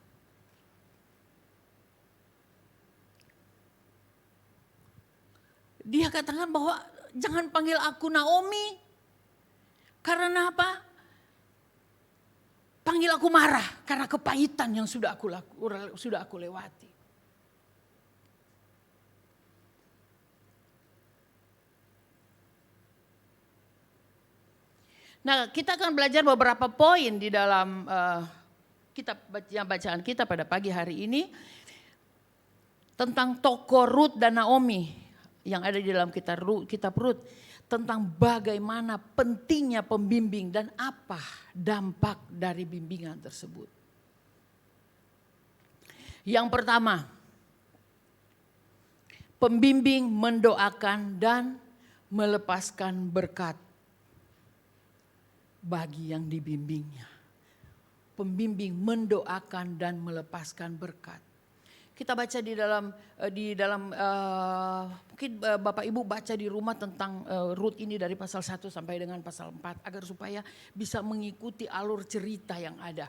Dia katakan bahwa jangan panggil aku Naomi. Karena apa? Panggil aku marah karena kepahitan yang sudah aku lewati. Nah, kita akan belajar beberapa poin di dalam kitab bacaan kita pada pagi hari ini tentang tokoh Rut dan Naomi yang ada di dalam kitab Rut, tentang bagaimana pentingnya pembimbing dan apa dampak dari bimbingan tersebut. Yang pertama, pembimbing mendoakan dan melepaskan berkat bagi yang dibimbingnya. Pembimbing mendoakan dan melepaskan berkat. Kita baca di dalam mungkin Bapak Ibu baca di rumah tentang Rut ini dari pasal 1 sampai dengan pasal 4 agar supaya bisa mengikuti alur cerita yang ada.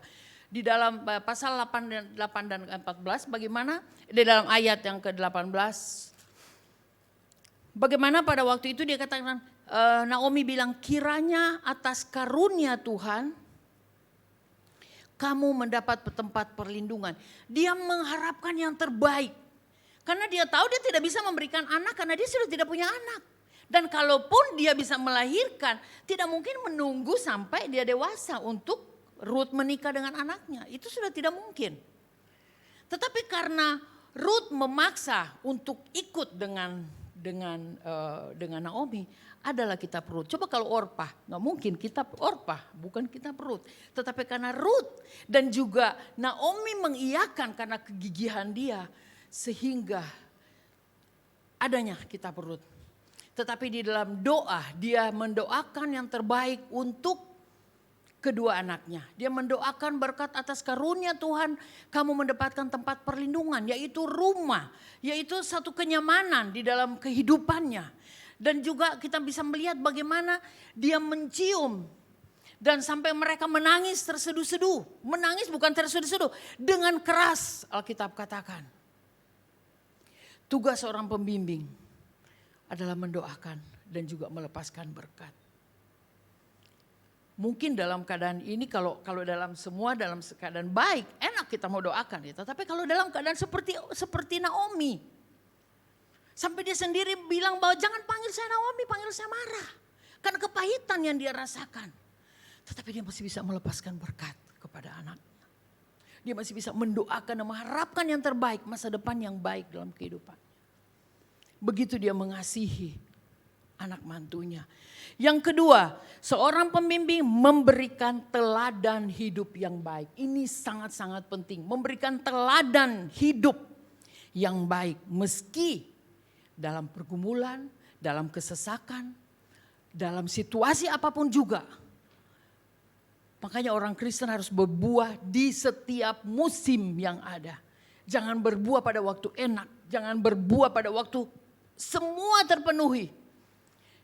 Di dalam pasal 8 dan 14 bagaimana di dalam ayat yang ke-18 bagaimana pada waktu itu dia katakan Naomi bilang kiranya atas karunia Tuhan kamu mendapat tempat perlindungan. Dia mengharapkan yang terbaik. Karena dia tahu dia tidak bisa memberikan anak karena dia sudah tidak punya anak. Dan kalaupun dia bisa melahirkan, tidak mungkin menunggu sampai dia dewasa untuk Rut menikah dengan anaknya. Itu sudah tidak mungkin. Tetapi karena Rut memaksa untuk ikut dengan Naomi, adalah kitab Rut. Coba kalau Orpah, nggak mungkin kitab Orpah, bukan kitab Rut. Tetapi karena Rut dan juga Naomi mengiyakan karena kegigihan dia, sehingga adanya kitab Rut. Tetapi di dalam doa, dia mendoakan yang terbaik untuk kedua anaknya. Dia mendoakan berkat atas karunia Tuhan, kamu mendapatkan tempat perlindungan, yaitu rumah, yaitu satu kenyamanan di dalam kehidupannya. Dan juga kita bisa melihat bagaimana dia mencium dan sampai mereka menangis terseduh-seduh. Menangis bukan terseduh-seduh, dengan keras Alkitab katakan. Tugas seorang pembimbing adalah mendoakan dan juga melepaskan berkat. Mungkin dalam keadaan ini kalau dalam keadaan baik enak kita mau doakan ya. Tetapi kalau dalam keadaan seperti Naomi, sampai dia sendiri bilang bahwa jangan panggil saya Naomi, panggil saya Marah. Karena kepahitan yang dia rasakan. Tetapi dia masih bisa melepaskan berkat kepada anaknya. Dia masih bisa mendoakan dan mengharapkan yang terbaik, masa depan yang baik dalam kehidupan. Begitu dia mengasihi anak mantunya. Yang kedua, seorang pembimbing memberikan teladan hidup yang baik. Ini sangat-sangat penting. Memberikan teladan hidup yang baik. Meski dalam pergumulan, dalam kesesakan, dalam situasi apapun juga. Makanya orang Kristen harus berbuah di setiap musim yang ada. Jangan berbuah pada waktu enak, jangan berbuah pada waktu semua terpenuhi.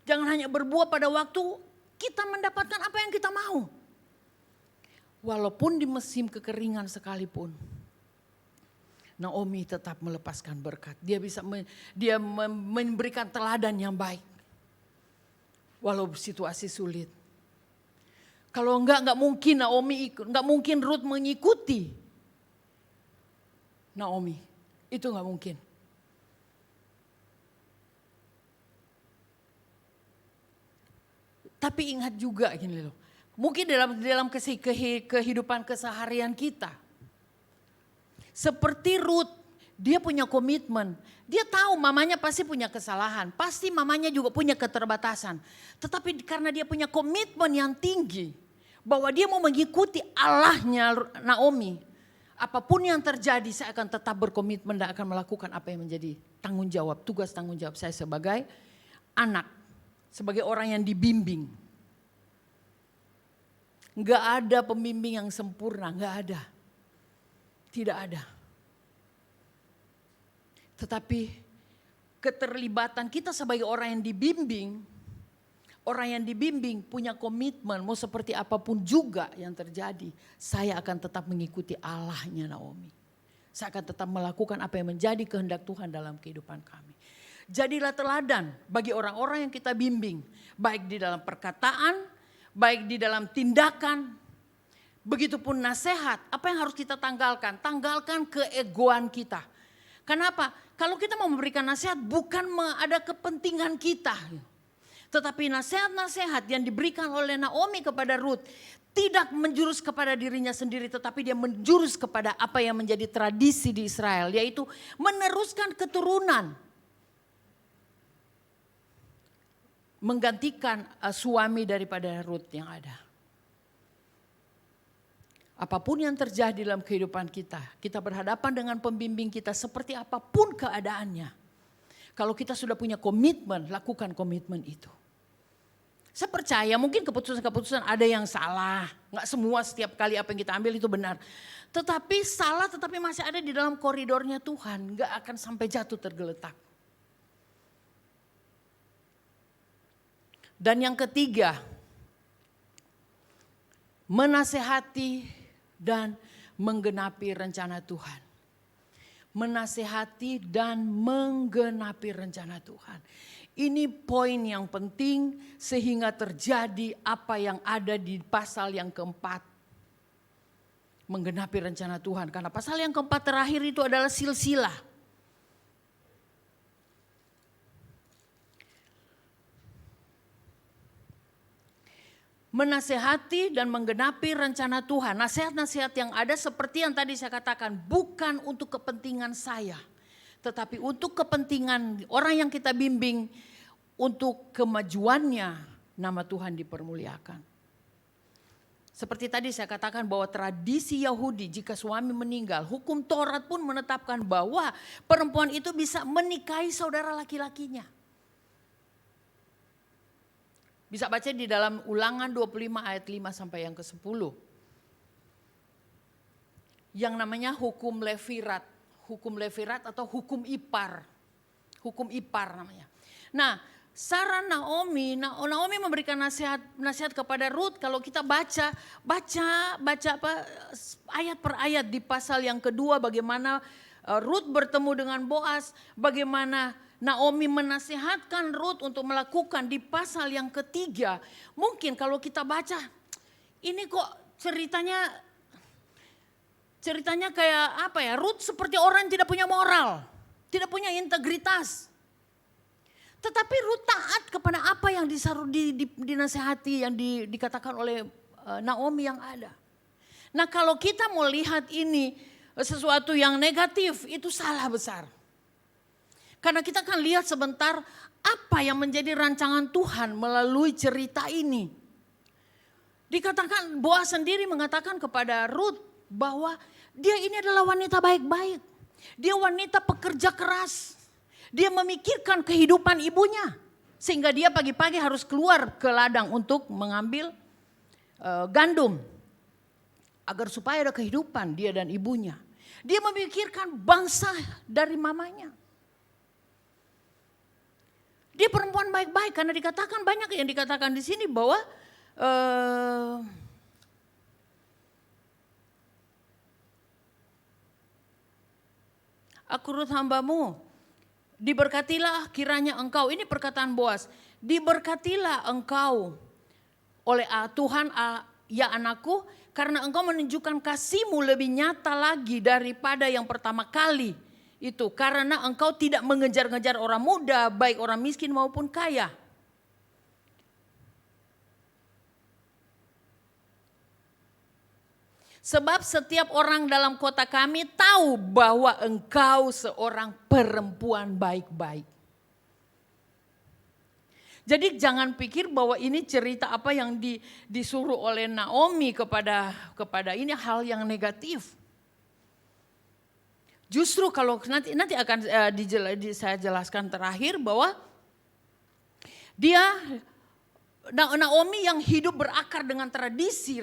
Jangan hanya berbuah pada waktu kita mendapatkan apa yang kita mau. Walaupun di musim kekeringan sekalipun, Naomi tetap melepaskan berkat. Dia memberikan teladan yang baik. Walau situasi sulit. Kalau enggak mungkin enggak mungkin Rut mengikuti Naomi. Itu enggak mungkin. Tapi ingat juga gini loh. Mungkin dalam kehidupan keseharian kita. Seperti Rut, dia punya komitmen. Dia tahu mamanya pasti punya kesalahan. Pasti mamanya juga punya keterbatasan. Tetapi karena dia punya komitmen yang tinggi. Bahwa dia mau mengikuti Allahnya Naomi. Apapun yang terjadi saya akan tetap berkomitmen dan akan melakukan apa yang menjadi tanggung jawab. Tugas tanggung jawab saya sebagai anak. Sebagai orang yang dibimbing. Enggak ada pembimbing yang sempurna, enggak ada. Tidak ada. Tetapi keterlibatan kita sebagai orang yang dibimbing, orang yang dibimbing punya komitmen, mau seperti apapun juga yang terjadi, saya akan tetap mengikuti Allahnya Naomi. Saya akan tetap melakukan apa yang menjadi kehendak Tuhan dalam kehidupan kami. Jadilah teladan bagi orang-orang yang kita bimbing, baik di dalam perkataan, baik di dalam tindakan, begitupun nasihat. Apa yang harus kita tanggalkan? Tanggalkan keegoan kita. Kenapa? Kalau kita mau memberikan nasihat bukan ada kepentingan kita. Tetapi nasihat-nasihat yang diberikan oleh Naomi kepada Ruth tidak menjurus kepada dirinya sendiri, tetapi dia menjurus kepada apa yang menjadi tradisi di Israel, yaitu meneruskan keturunan. Menggantikan suami daripada Ruth yang ada. Apapun yang terjadi dalam kehidupan kita, kita berhadapan dengan pembimbing kita seperti apapun keadaannya. Kalau kita sudah punya komitmen, lakukan komitmen itu. Saya percaya mungkin keputusan-keputusan ada yang salah. Nggak semua setiap kali apa yang kita ambil itu benar. Tetapi salah tetapi masih ada di dalam koridornya Tuhan. Nggak akan sampai jatuh tergeletak. Dan yang ketiga, menasehati dan menggenapi rencana Tuhan. Menasehati dan menggenapi rencana Tuhan. Ini poin yang penting sehingga terjadi apa yang ada di pasal yang keempat. Menggenapi rencana Tuhan. Karena pasal yang keempat terakhir itu adalah silsilah. Menasehati dan menggenapi rencana Tuhan. Nasihat-nasihat yang ada seperti yang tadi saya katakan. Bukan untuk kepentingan saya. Tetapi untuk kepentingan orang yang kita bimbing, untuk kemajuannya nama Tuhan dipermuliakan. Seperti tadi saya katakan bahwa tradisi Yahudi jika suami meninggal, hukum Taurat pun menetapkan bahwa perempuan itu bisa menikahi saudara laki-lakinya. Bisa baca di dalam Ulangan 25 ayat 5 sampai yang ke-10. Yang namanya hukum Levirat. Hukum Levirat atau hukum ipar. Hukum ipar namanya. Nah, saran Naomi memberikan nasihat kepada Ruth. Kalau kita baca apa, ayat per ayat di pasal yang kedua, bagaimana Ruth bertemu dengan Boaz, bagaimana Naomi menasihatkan Ruth untuk melakukan di pasal yang ketiga. Mungkin kalau kita baca, ini kok ceritanya kayak apa ya, Ruth seperti orang yang tidak punya moral, tidak punya integritas. Tetapi Ruth taat kepada apa yang dinasehati, yang dikatakan oleh Naomi yang ada. Nah kalau kita mau lihat ini sesuatu yang negatif, itu salah besar. Karena kita akan lihat sebentar apa yang menjadi rancangan Tuhan melalui cerita ini. Dikatakan, Boaz sendiri mengatakan kepada Ruth, bahwa dia ini adalah wanita baik-baik. Dia wanita pekerja keras. Dia memikirkan kehidupan ibunya. Sehingga dia pagi-pagi harus keluar ke ladang untuk mengambil gandum. Agar supaya ada kehidupan dia dan ibunya. Dia memikirkan bangsa dari mamanya. Dia perempuan baik-baik karena dikatakan banyak yang dikatakan di sini bahwa Aku Ruth hambamu, diberkatilah kiranya engkau, ini perkataan Boaz, diberkatilah engkau oleh Tuhan ya anakku, karena engkau menunjukkan kasihmu lebih nyata lagi daripada yang pertama kali itu. Karena engkau tidak mengejar-ngejar orang muda, baik orang miskin maupun kaya. Sebab setiap orang dalam kota kami tahu bahwa engkau seorang perempuan baik-baik. Jadi jangan pikir bahwa ini cerita apa yang disuruh oleh Naomi kepada ini hal yang negatif. Justru kalau nanti akan saya jelaskan terakhir bahwa Naomi yang hidup berakar dengan tradisi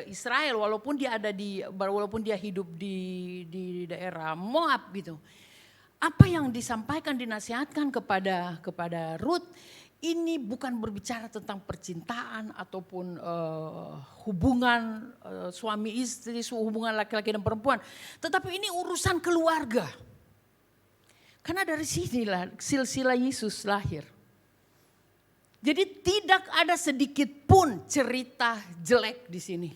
Israel walaupun dia hidup di daerah Moab gitu. Apa yang disampaikan dinasihatkan kepada Ruth ini bukan berbicara tentang percintaan ataupun hubungan suami istri, hubungan laki-laki dan perempuan. Tetapi ini urusan keluarga. Karena dari sinilah silsilah Yesus lahir. Jadi tidak ada sedikit pun cerita jelek di sini.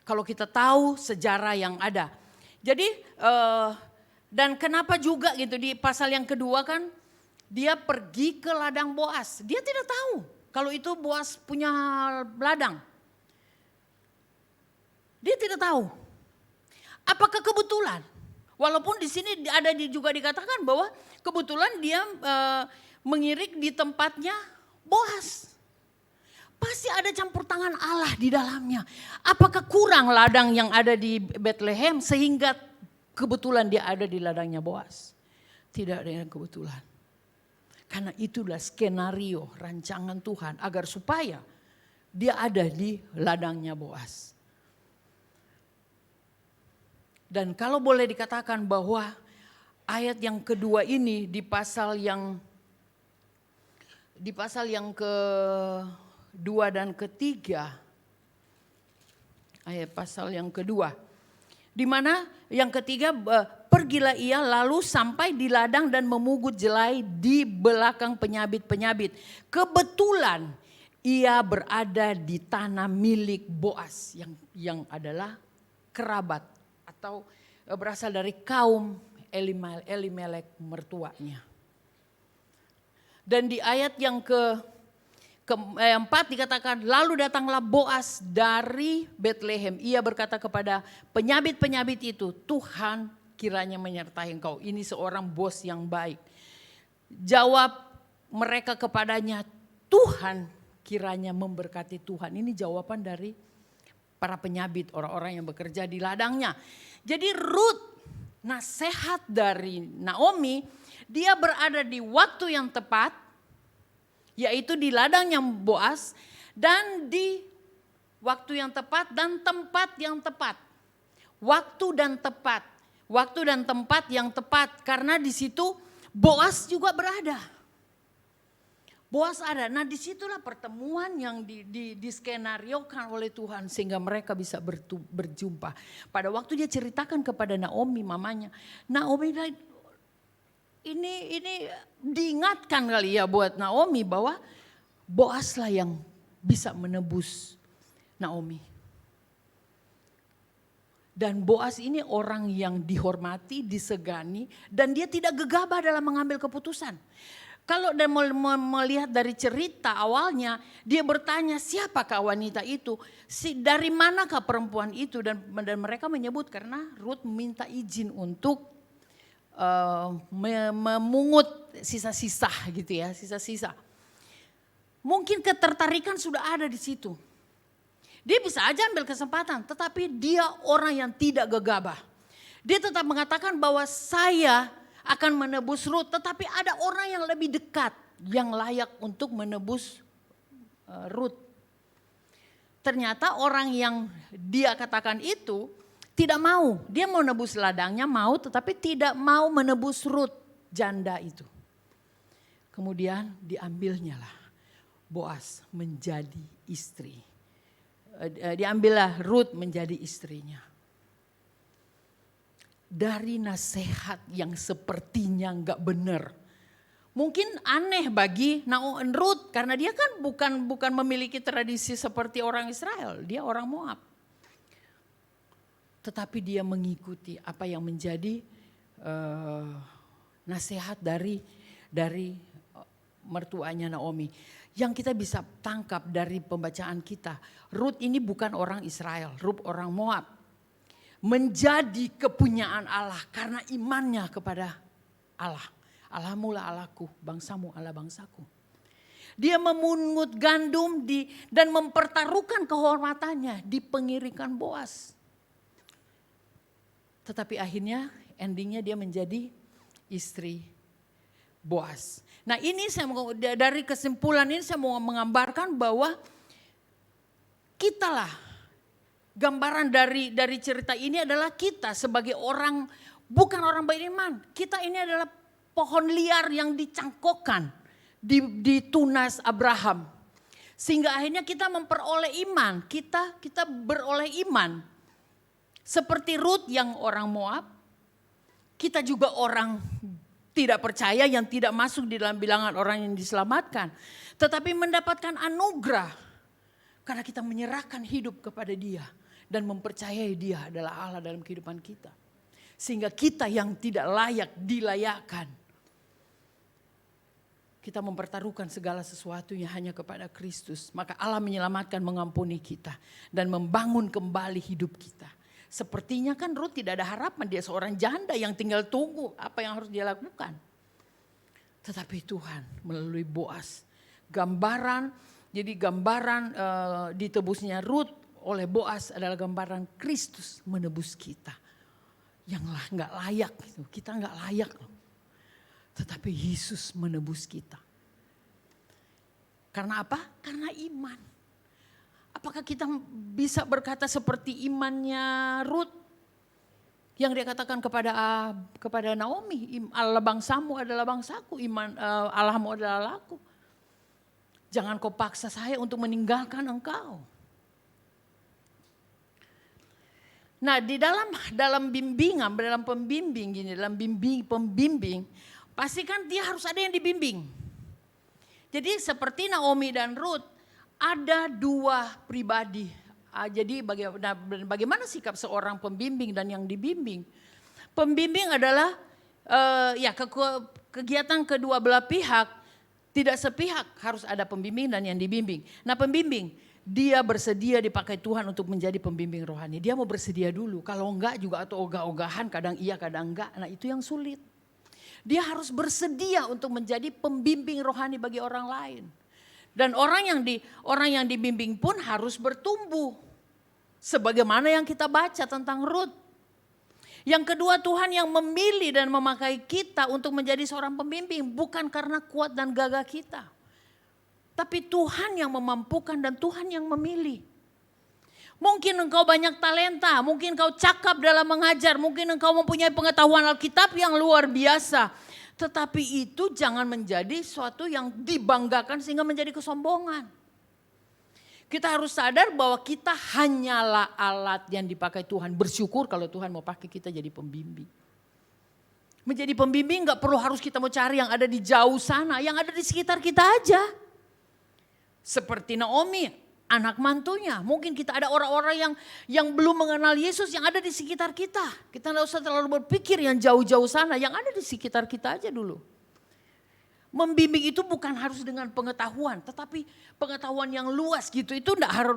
Kalau kita tahu sejarah yang ada. Jadi dan kenapa juga gitu di pasal yang kedua kan dia pergi ke ladang Boas. Dia tidak tahu kalau itu Boas punya ladang. Dia tidak tahu. Apakah kebetulan? Walaupun di sini ada juga dikatakan bahwa kebetulan dia mengirik di tempatnya Boas. Pasti ada campur tangan Allah di dalamnya. Apakah kurang ladang yang ada di Bethlehem sehingga kebetulan dia ada di ladangnya Boas? Tidak ada yang kebetulan. Karena itulah skenario rancangan Tuhan agar supaya dia ada di ladangnya Boas. Dan kalau boleh dikatakan bahwa ayat yang kedua ini di pasal yang kedua dan ketiga, ayat pasal yang kedua, di mana yang ketiga pergilah ia lalu sampai di ladang dan memungut jelai di belakang penyabit-penyabit. Kebetulan ia berada di tanah milik Boas yang adalah kerabat atau berasal dari kaum Elimelek mertuanya. Dan di ayat yang keempat dikatakan, lalu datanglah Boas dari Bethlehem. Ia berkata kepada penyabit-penyabit itu, Tuhan kiranya menyertai engkau. Ini seorang bos yang baik. Jawab mereka kepadanya, Tuhan kiranya memberkati Tuhan. Ini jawaban dari para penyabit, orang-orang yang bekerja di ladangnya. Jadi Rut, nasihat dari Naomi, dia berada di waktu yang tepat, yaitu di ladangnya Boas, dan di waktu yang tepat dan tempat yang tepat. Waktu dan tepat. Waktu dan tempat yang tepat, karena di situ Boas juga berada. Boas ada, nah disitulah pertemuan yang diskenariokan oleh Tuhan sehingga mereka bisa berjumpa. Pada waktu dia ceritakan kepada Naomi mamanya, Naomi ini diingatkan kali ya buat Naomi bahwa Boaslah yang bisa menebus Naomi. Dan Boas ini orang yang dihormati, disegani, dan dia tidak gegabah dalam mengambil keputusan. Kalau dia melihat dari cerita awalnya, dia bertanya siapakah wanita itu, dari manakah perempuan itu, dan mereka menyebut karena Ruth minta izin untuk memungut sisa-sisa gitu ya, sisa-sisa. Mungkin ketertarikan sudah ada di situ. Dia bisa aja ambil kesempatan, tetapi dia orang yang tidak gegabah. Dia tetap mengatakan bahwa saya akan menebus Ruth, tetapi ada orang yang lebih dekat yang layak untuk menebus Ruth. Ternyata orang yang dia katakan itu tidak mau. Dia mau nebus ladangnya mau, tetapi tidak mau menebus Ruth, janda itu. Kemudian diambilnya lah Boas menjadi istri. Diambillah Ruth menjadi istrinya. Dari nasihat yang sepertinya enggak benar. Mungkin aneh bagi Ruth karena dia kan bukan memiliki tradisi seperti orang Israel. Dia orang Moab. Tetapi dia mengikuti apa yang menjadi nasihat dari mertuanya Naomi. Yang kita bisa tangkap dari pembacaan kita, Ruth ini bukan orang Israel, Ruth orang Moab. Menjadi kepunyaan Allah karena imannya kepada Allah. Allahmu lah Allahku, bangsamu Allah bangsaku. Dia memungut gandum dan mempertaruhkan kehormatannya di pengirikan Boas. Tetapi akhirnya endingnya dia menjadi istri Boas. Nah ini dari kesimpulan ini saya mau menggambarkan bahwa kitalah gambaran dari cerita ini adalah kita sebagai orang bukan orang beriman. Kita ini adalah pohon liar yang dicangkokkan di tunas Abraham. Sehingga akhirnya kita memperoleh iman, kita beroleh iman. Seperti Rut yang orang Moab, kita juga orang tidak percaya yang tidak masuk di dalam bilangan orang yang diselamatkan. Tetapi mendapatkan anugerah karena kita menyerahkan hidup kepada Dia dan mempercayai Dia adalah Allah dalam kehidupan kita. Sehingga kita yang tidak layak dilayakkan. Kita mempertaruhkan segala sesuatunya hanya kepada Kristus. Maka Allah menyelamatkan, mengampuni kita. Dan membangun kembali hidup kita. Sepertinya kan Rut tidak ada harapan. Dia seorang janda yang tinggal tunggu apa yang harus dia lakukan. Tetapi Tuhan melalui Boaz. Jadi gambaran ditebusnya Rut oleh Boaz adalah gambaran Kristus menebus kita. Yang gak layak. Kita gak layak loh. Tetapi Yesus menebus kita. Karena apa? Karena iman. Apakah kita bisa berkata seperti imannya Rut? Yang dia katakan kepada Naomi, Allah bangsamu adalah bangsaku, Allahmu adalah Allahku. Jangan kau paksa saya untuk meninggalkan engkau. Nah di dalam pembimbing, pastikan dia harus ada yang dibimbing. Jadi seperti Naomi dan Rut, ada dua pribadi. Jadi bagaimana sikap seorang pembimbing dan yang dibimbing? Pembimbing adalah kegiatan kedua belah pihak, tidak sepihak, harus ada pembimbing dan yang dibimbing. Nah pembimbing, dia bersedia dipakai Tuhan untuk menjadi pembimbing rohani. Dia mau bersedia dulu, kalau enggak juga atau ogah-ogahan, kadang iya kadang enggak. Nah itu yang sulit. Dia harus bersedia untuk menjadi pembimbing rohani bagi orang lain. Dan orang yang dibimbing pun harus bertumbuh. Sebagaimana yang kita baca tentang Rut. Yang kedua, Tuhan yang memilih dan memakai kita untuk menjadi seorang pembimbing. Bukan karena kuat dan gagah kita. Tapi Tuhan yang memampukan dan Tuhan yang memilih. Mungkin engkau banyak talenta, mungkin engkau cakap dalam mengajar, mungkin engkau mempunyai pengetahuan Alkitab yang luar biasa. Tetapi itu jangan menjadi suatu yang dibanggakan sehingga menjadi kesombongan. Kita harus sadar bahwa kita hanyalah alat yang dipakai Tuhan. Bersyukur kalau Tuhan mau pakai kita jadi pembimbing. Menjadi pembimbing gak perlu harus kita mau cari yang ada di jauh sana, yang ada di sekitar kita aja. Seperti Naomi, anak mantunya. Mungkin kita ada orang-orang yang belum mengenal Yesus yang ada di sekitar kita. Kita tidak usah terlalu berpikir yang jauh-jauh sana. Yang ada di sekitar kita aja dulu. Membimbing itu bukan harus dengan pengetahuan. Tetapi pengetahuan yang luas gitu. Itu tidak harus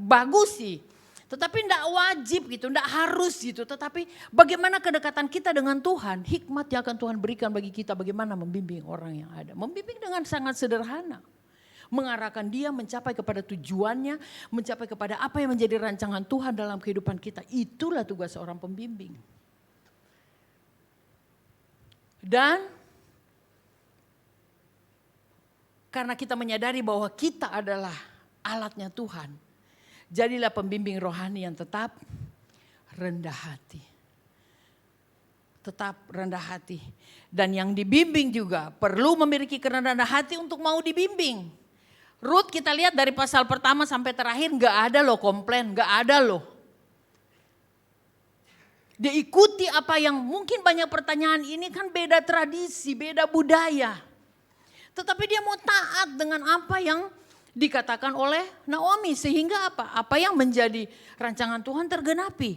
bagus sih. Tetapi tidak wajib gitu. Tidak harus gitu. Tetapi bagaimana kedekatan kita dengan Tuhan. Hikmat yang akan Tuhan berikan bagi kita. Bagaimana membimbing orang yang ada. Membimbing dengan sangat sederhana. Mengarahkan dia mencapai kepada tujuannya, mencapai kepada apa yang menjadi rancangan Tuhan dalam kehidupan kita. Itulah tugas seorang pembimbing. Dan karena kita menyadari bahwa kita adalah alatnya Tuhan, jadilah pembimbing rohani yang tetap rendah hati. Tetap rendah hati. Dan yang dibimbing juga perlu memiliki kerendahan hati untuk mau dibimbing. Rut kita lihat dari pasal pertama sampai terakhir gak ada loh komplain, gak ada loh. Dia ikuti apa yang mungkin banyak pertanyaan ini kan beda tradisi, beda budaya. Tetapi dia mau taat dengan apa yang dikatakan oleh Naomi. Sehingga apa? Apa yang menjadi rancangan Tuhan tergenapi.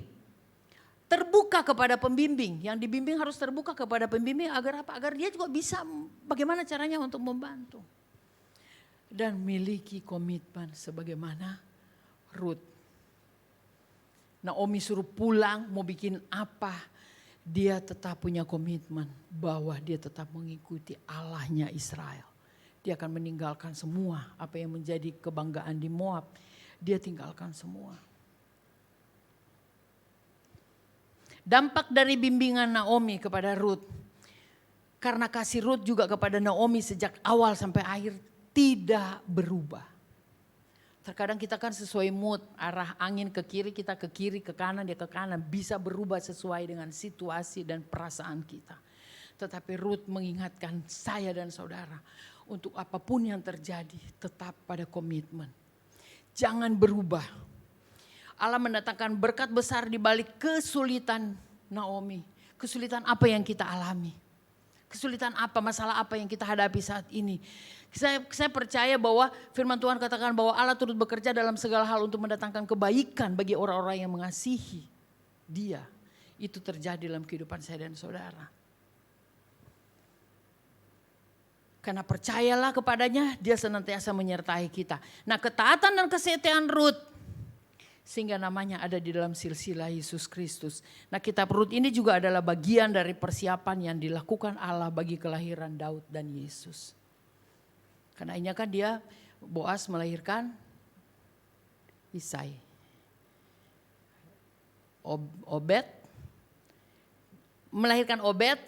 Terbuka kepada pembimbing. Yang dibimbing harus terbuka kepada pembimbing agar apa? Agar dia juga bisa bagaimana caranya untuk membantu. Dan miliki komitmen sebagaimana Rut. Naomi suruh pulang mau bikin apa. Dia tetap punya komitmen bahwa dia tetap mengikuti Allahnya Israel. Dia akan meninggalkan semua apa yang menjadi kebanggaan di Moab. Dia tinggalkan semua. Dampak dari bimbingan Naomi kepada Rut. Karena kasih Rut juga kepada Naomi sejak awal sampai akhir tidak berubah. Terkadang kita kan sesuai mood, arah angin ke kiri, kita ke kiri, ke kanan, dia ke kanan. Bisa berubah sesuai dengan situasi dan perasaan kita. Tetapi Rut mengingatkan saya dan saudara, untuk apapun yang terjadi tetap pada komitmen. Jangan berubah. Allah mendatangkan berkat besar di balik kesulitan Naomi. Kesulitan apa yang kita alami? Kesulitan apa, masalah apa yang kita hadapi saat ini? Saya percaya bahwa firman Tuhan katakan bahwa Allah turut bekerja dalam segala hal untuk mendatangkan kebaikan bagi orang-orang yang mengasihi Dia. Itu terjadi dalam kehidupan saya dan saudara. Karena percayalah kepadanya, Dia senantiasa menyertai kita. Nah, ketaatan dan kesetiaan Rut, sehingga namanya ada di dalam silsilah Yesus Kristus. Nah, kitab Rut ini juga adalah bagian dari persiapan yang dilakukan Allah bagi kelahiran Daud dan Yesus. Karena ini kan dia, Boas melahirkan Isai. Obed melahirkan Obed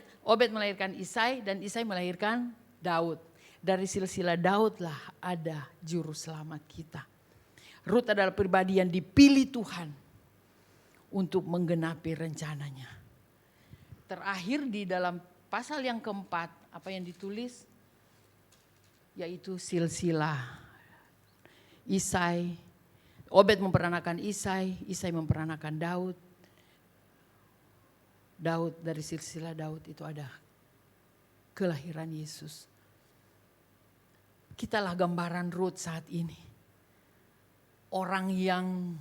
melahirkan Isai, dan Isai melahirkan Daud. Dari silsilah Daud lah ada juru selamat kita. Rut adalah pribadi yang dipilih Tuhan untuk menggenapi rencananya. Terakhir di dalam pasal yang keempat, apa yang ditulis? Yaitu silsilah Isai. Obed memperanakan Isai, Isai memperanakan Daud. Daud, dari silsilah Daud itu ada kelahiran Yesus. Kitalah gambaran Rut saat ini. Orang yang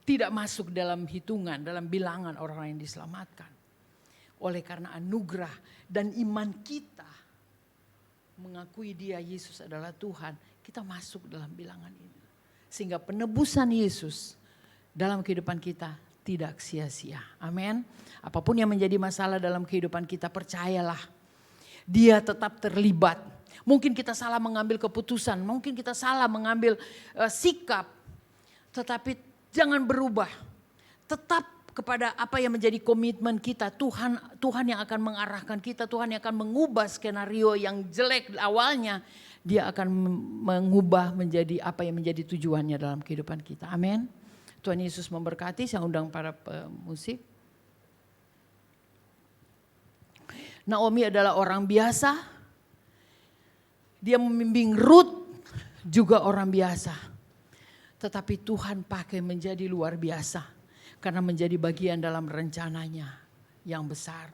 tidak masuk dalam hitungan, dalam bilangan orang yang diselamatkan. Oleh karena anugerah dan iman kita mengakui Dia Yesus adalah Tuhan, kita masuk dalam bilangan ini. Sehingga penebusan Yesus dalam kehidupan kita tidak sia-sia. Amin. Apapun yang menjadi masalah dalam kehidupan kita, percayalah Dia tetap terlibat. Mungkin kita salah mengambil keputusan, mungkin kita salah mengambil sikap. Tetapi jangan berubah. Tetap kepada apa yang menjadi komitmen kita. Tuhan yang akan mengarahkan kita, Tuhan yang akan mengubah skenario yang jelek awalnya. Dia akan mengubah menjadi apa yang menjadi tujuannya dalam kehidupan kita. Amin. Tuhan Yesus memberkati. Saya undang para pemusik. Naomi adalah orang biasa. Dia membimbing Rut juga orang biasa. Tetapi Tuhan pakai menjadi luar biasa. Karena menjadi bagian dalam rencananya yang besar.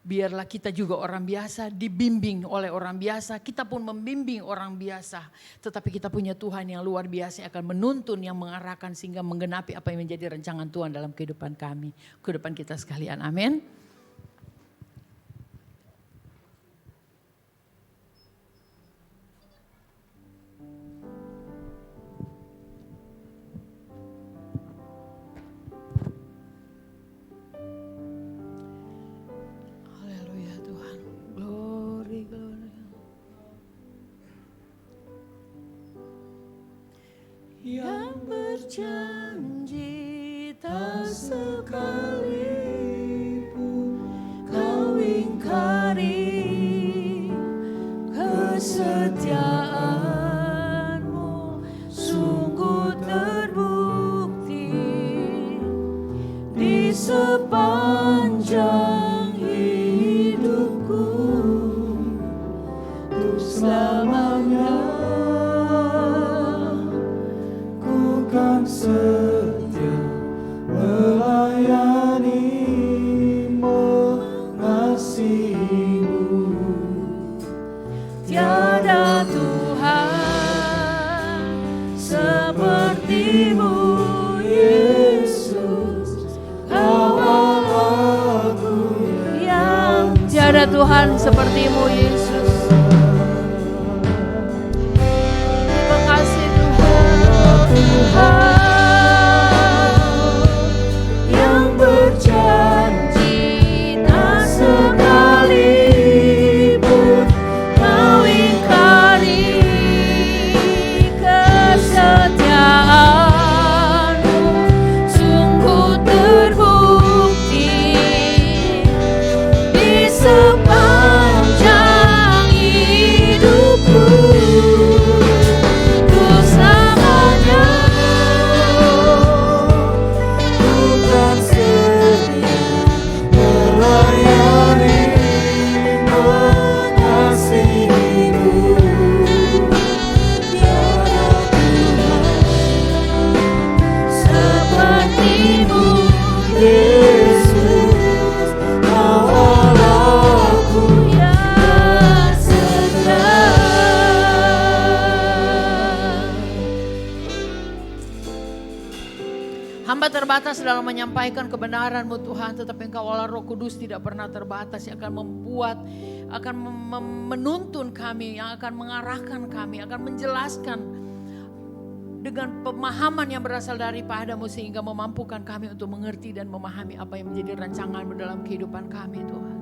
Biarlah kita juga orang biasa, dibimbing oleh orang biasa. Kita pun membimbing orang biasa. Tetapi kita punya Tuhan yang luar biasa yang akan menuntun, yang mengarahkan sehingga menggenapi apa yang menjadi rancangan Tuhan dalam kehidupan kami. Kehidupan kita sekalian. Amin. Yang berjanji tak sekalipun kau ingkari, kesetiaanmu sungguh terbukti di sepanjang hidupku untuk selamanya. Setia melayani, mengasihimu. Tiada Tuhan sepertimu, Yesus. Kau aku yang tiada Tuhan sepertimu, Yesus. Terima kasih Tuhan. Yang berjanji tak sekalipun kau ingkari, kesetiaanmu sungguh terbukti di sepanjang terbatas dalam menyampaikan kebenaran-Mu Tuhan, tetapi Engkau Allah Roh Kudus tidak pernah terbatas, yang akan membuat, akan menuntun kami, yang akan mengarahkan kami, akan menjelaskan dengan pemahaman yang berasal daripada-Mu sehingga memampukan kami untuk mengerti dan memahami apa yang menjadi rancangan-Mu dalam kehidupan kami Tuhan.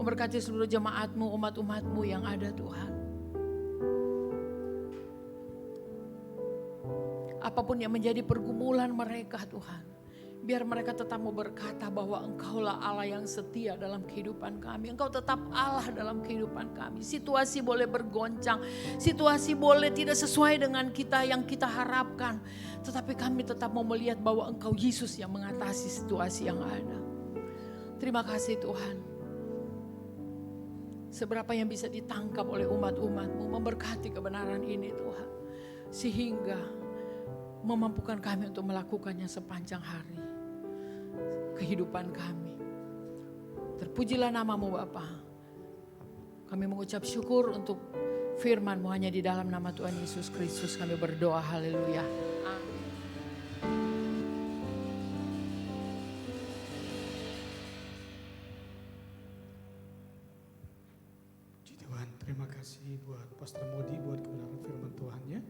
Memberkati seluruh jemaat-Mu, umat-umat-Mu yang ada Tuhan. Apapun yang menjadi pergumulan mereka Tuhan, biar mereka tetap mau berkata bahwa Engkaulah Allah yang setia dalam kehidupan kami. Engkau tetap Allah dalam kehidupan kami. Situasi boleh bergoncang, situasi boleh tidak sesuai dengan kita yang kita harapkan. Tetapi kami tetap mau melihat bahwa Engkau Yesus yang mengatasi situasi yang ada. Terima kasih Tuhan. Seberapa yang bisa ditangkap oleh umat-umat-Mu, memberkati kebenaran ini Tuhan. Sehingga memampukan kami untuk melakukannya sepanjang hari kehidupan kami. Terpujilah nama-Mu Bapa. Kami mengucap syukur untuk firman-Mu, hanya di dalam nama Tuhan Yesus Kristus kami berdoa. Haleluya. Amin. Puji Tuhan, terima kasih buat Pastor Modi buat kebenaran firman Tuhannya.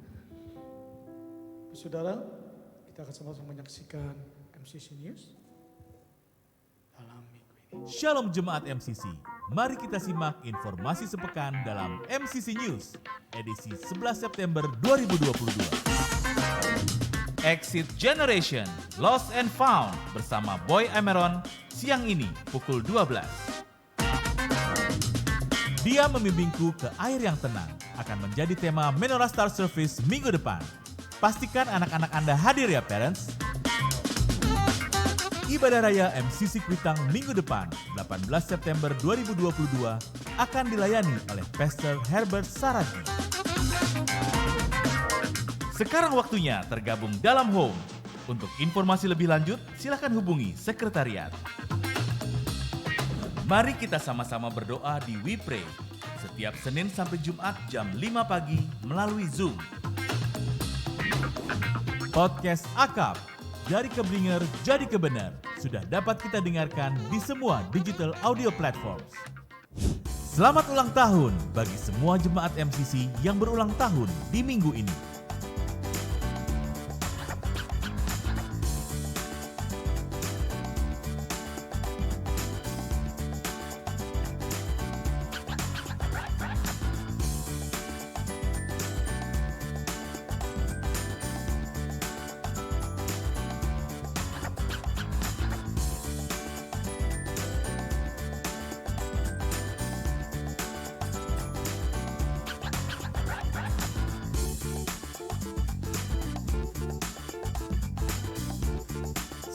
Saudara, kita akan sama-sama menyaksikan MCC News dalam minggu ini. Shalom Jemaat MCC, mari kita simak informasi sepekan dalam MCC News, edisi 11 September 2022. Exit Generation, Lost and Found bersama Boy Emeron, siang ini pukul 12. Dia membimbingku ke air yang tenang, akan menjadi tema Menorah Star Service minggu depan. Pastikan anak-anak Anda hadir ya parents. Ibadah Raya MCC Kuitang minggu depan, 18 September 2022 akan dilayani oleh Pastor Herbert Saragi. Sekarang waktunya tergabung dalam Home. Untuk informasi lebih lanjut, silakan hubungi sekretariat. Mari kita sama-sama berdoa di We Pray setiap Senin sampai Jumat jam 5 pagi melalui Zoom. Podcast Akap, dari keblinger jadi kebenar, sudah dapat kita dengarkan di semua digital audio platforms. Selamat ulang tahun bagi semua jemaat MCC yang berulang tahun di minggu ini.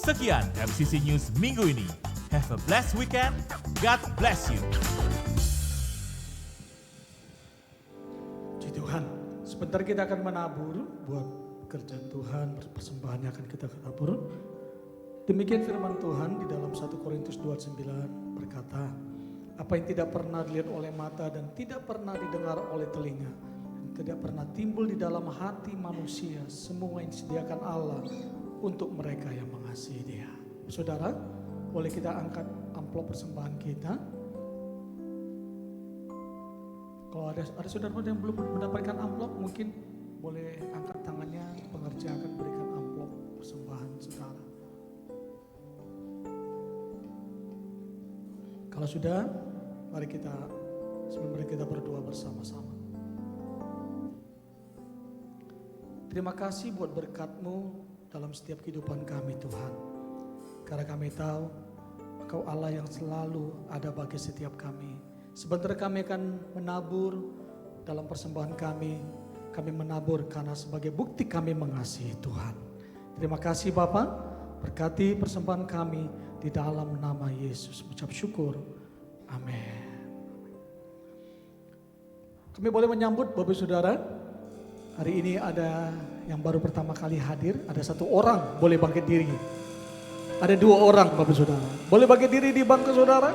Sekian MCC News minggu ini. Have a blessed weekend. God bless you. Puji Tuhan, sebentar kita akan menabur buat pekerjaan Tuhan, persembahannya akan kita tabur. Demikian firman Tuhan di dalam 1 Korintus 29 berkata, apa yang tidak pernah dilihat oleh mata dan tidak pernah didengar oleh telinga, dan tidak pernah timbul di dalam hati manusia, semua yang disediakan Allah untuk mereka yang mengasihi Dia. Saudara, boleh kita angkat amplop persembahan kita? Kalau ada saudara yang belum mendapatkan amplop, mungkin boleh angkat tangannya, pengerja akan berikan amplop persembahan saudara. Kalau sudah, mari kita berdoa bersama-sama. Terima kasih buat berkat-Mu dalam setiap kehidupan kami Tuhan. Karena kami tahu Engkau Allah yang selalu ada bagi setiap kami. Sebentar kami akan menabur dalam persembahan kami menabur karena sebagai bukti kami mengasihi Tuhan. Terima kasih Bapa, berkati persembahan kami di dalam nama Yesus. Ucap syukur. Amin. Kami boleh menyambut Bapak Saudara. Hari ini ada yang baru pertama kali hadir, ada satu orang boleh bangkit diri. Ada dua orang Bapak Saudara. Boleh bangkit diri di bangku Saudara?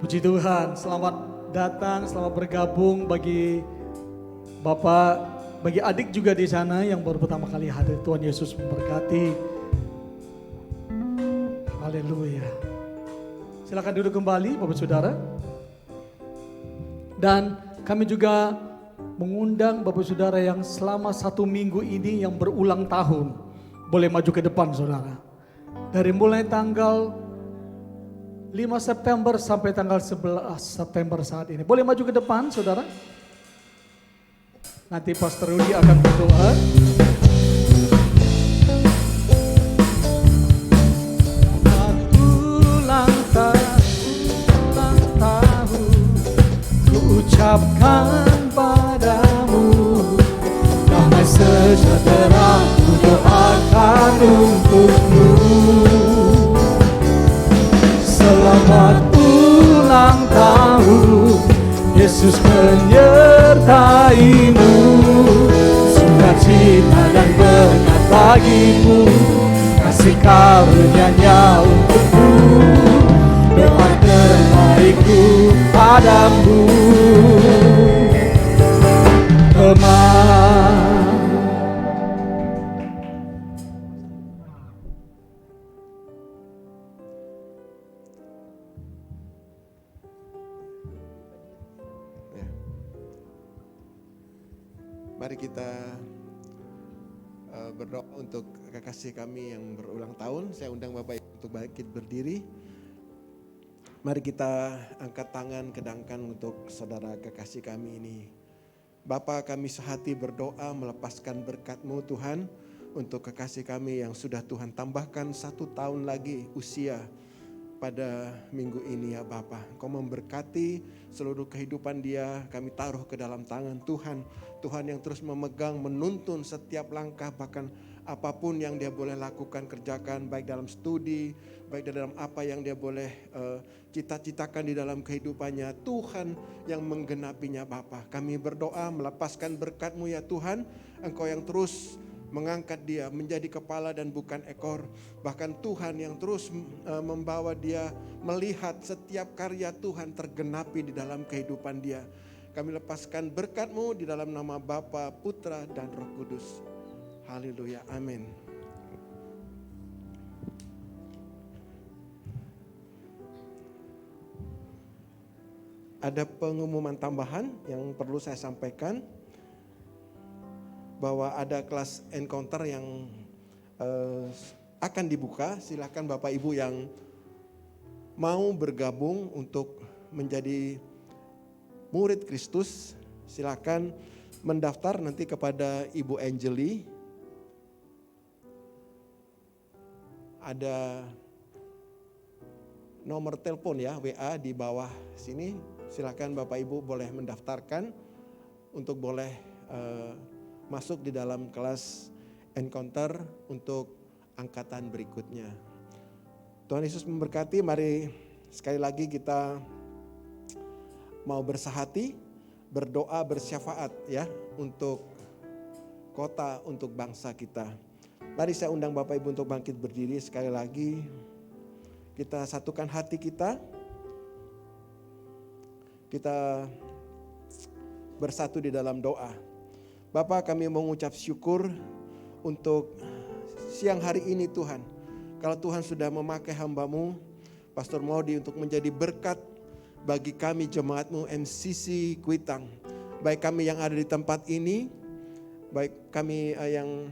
Puji Tuhan, selamat datang, selamat bergabung bagi Bapak Bagi adik juga di sana yang baru pertama kali hadir, Tuhan Yesus memberkati. Haleluya. Silakan duduk kembali Bapak Saudara. Dan kami juga mengundang Bapak Saudara yang selama 1 minggu ini yang berulang tahun. Boleh maju ke depan Saudara. Dari mulai tanggal 5 September sampai tanggal 11 September saat ini. Boleh maju ke depan Saudara. Nanti Pastor Rudi akan berdoa. Ulang tahun ku ucapkan padamu, damai sejahtera ku doakan untukmu. Selamat ulang tahun, Yesus menyertaimu, sukacita dan berkat bagimu, kasih karunia-Nya untukmu, doa terbaikku padamu, teman. Mari kita berdoa untuk kekasih kami yang berulang tahun. Saya undang Bapak Ibu untuk bangkit berdiri. Mari kita angkat tangan kedangkan untuk saudara kekasih kami ini. Bapa, kami sehati berdoa melepaskan berkat-Mu Tuhan untuk kekasih kami yang sudah Tuhan tambahkan 1 tahun lagi usia pada minggu ini ya Bapa. Engkau memberkati seluruh kehidupan dia, kami taruh ke dalam tangan Tuhan. Tuhan yang terus memegang, menuntun setiap langkah, bahkan apapun yang dia boleh lakukan, kerjakan, baik dalam studi, baik dalam apa yang dia boleh cita-citakan di dalam kehidupannya. Tuhan yang menggenapinya Bapa. Kami berdoa melepaskan berkat-Mu ya Tuhan. Engkau yang terus mengangkat dia menjadi kepala dan bukan ekor. Bahkan Tuhan yang terus membawa dia melihat setiap karya Tuhan tergenapi di dalam kehidupan dia. Kami lepaskan berkat-Mu di dalam nama Bapa, Putra, dan Roh Kudus. Haleluya, amin. Ada pengumuman tambahan yang perlu saya sampaikan. Bahwa ada kelas encounter yang akan dibuka. Silakan Bapak Ibu yang mau bergabung untuk menjadi murid Kristus, silakan mendaftar nanti kepada Ibu Angeli. Ada nomor telepon ya, WA di bawah sini. Silakan Bapak Ibu boleh mendaftarkan untuk boleh masuk di dalam kelas encounter untuk angkatan berikutnya. Tuhan Yesus memberkati. Mari sekali lagi kita mau bersahati, berdoa, bersyafaat ya untuk kota, untuk bangsa kita. Mari saya undang Bapak Ibu untuk bangkit berdiri sekali lagi. Kita satukan hati kita. Kita bersatu di dalam doa. Bapa, kami mengucap syukur untuk siang hari ini Tuhan. Kalau Tuhan sudah memakai hamba-Mu, Pastor Maudi, untuk menjadi berkat bagi kami jemaat-Mu MCC Kuitang. Baik kami yang ada di tempat ini, baik kami yang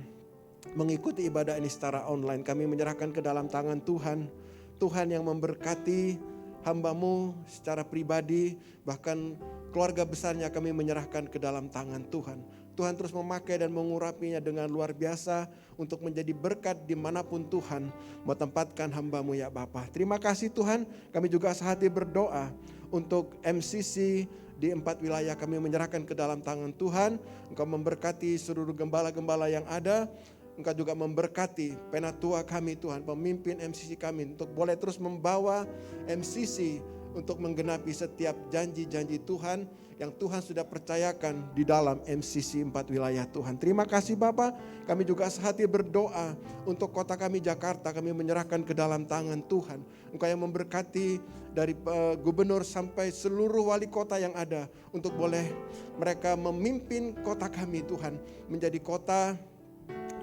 mengikuti ibadah ini secara online, kami menyerahkan ke dalam tangan Tuhan. Tuhan yang memberkati hamba-Mu secara pribadi, bahkan keluarga besarnya kami menyerahkan ke dalam tangan Tuhan. Tuhan terus memakai dan mengurapinya dengan luar biasa untuk menjadi berkat dimanapun Tuhan menempatkan hamba-Mu ya Bapa. Terima kasih Tuhan, kami juga sehati berdoa untuk MCC di 4 wilayah kami menyerahkan ke dalam tangan Tuhan. Engkau memberkati seluruh gembala-gembala yang ada. Engkau juga memberkati penatua kami Tuhan, pemimpin MCC kami untuk boleh terus membawa MCC untuk menggenapi setiap janji-janji Tuhan. yang Tuhan sudah percayakan di dalam MCC 4 wilayah Tuhan. Terima kasih Bapa, kami juga sehati berdoa untuk kota kami Jakarta, kami menyerahkan ke dalam tangan Tuhan. Engkau yang memberkati dari gubernur sampai seluruh wali kota yang ada untuk boleh mereka memimpin kota kami Tuhan menjadi kota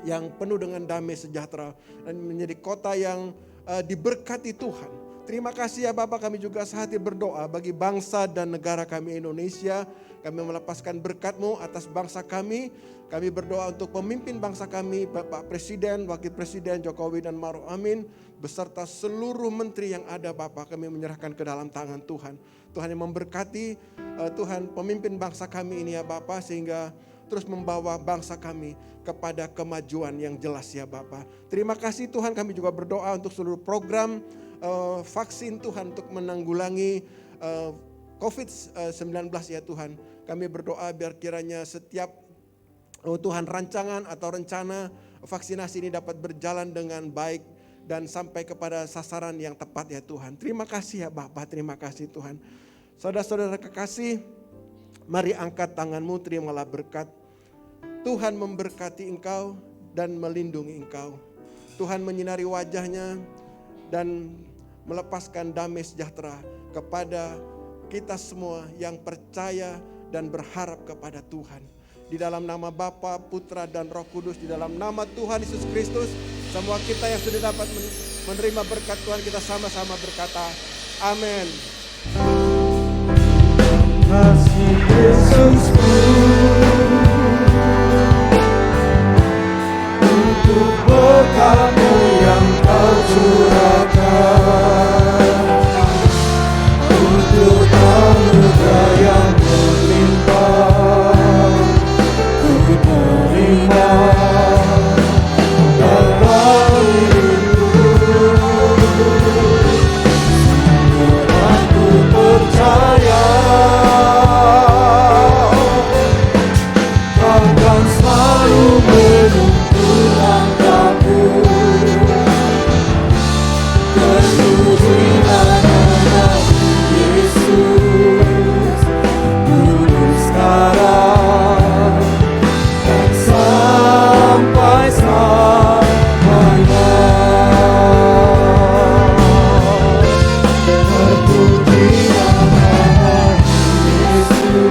yang penuh dengan damai sejahtera dan menjadi kota yang diberkati Tuhan. Terima kasih ya Bapak, kami juga sehati berdoa bagi bangsa dan negara kami Indonesia. Kami melepaskan berkat-Mu atas bangsa kami. Kami berdoa untuk pemimpin bangsa kami, Bapak Presiden, Wakil Presiden Jokowi dan Maruf Amin, beserta seluruh menteri yang ada Bapak, kami menyerahkan ke dalam tangan Tuhan. Tuhan yang memberkati, Tuhan pemimpin bangsa kami ini ya Bapak, sehingga terus membawa bangsa kami kepada kemajuan yang jelas ya Bapak. Terima kasih Tuhan, kami juga berdoa untuk seluruh program vaksin Tuhan untuk menanggulangi COVID-19 ya Tuhan. Kami berdoa biar kiranya setiap Tuhan rancangan atau rencana vaksinasi ini dapat berjalan dengan baik dan sampai kepada sasaran yang tepat ya Tuhan. Terima kasih ya Bapak, terima kasih Tuhan. Saudara-saudara kekasih, mari angkat tanganmu, terimalah berkat. Tuhan memberkati engkau dan melindungi engkau. Tuhan menyinari wajahnya dan melepaskan damai sejahtera kepada kita semua yang percaya dan berharap kepada Tuhan. Di dalam nama Bapa, Putra dan Roh Kudus, di dalam nama Tuhan Yesus Kristus, semua kita yang sudah dapat menerima berkat Tuhan, kita sama-sama berkata, amin. Kasih Yesusku untuk berkat-Mu yang Kau curahkan, untuk anugerah yang berlimpah, ku terima dalam hidupku. Aku percaya akan selalu menuntun langkahku menuju nama Yesus, dulu sekarang dan sampai selamanya. Terpuji nama Yesus,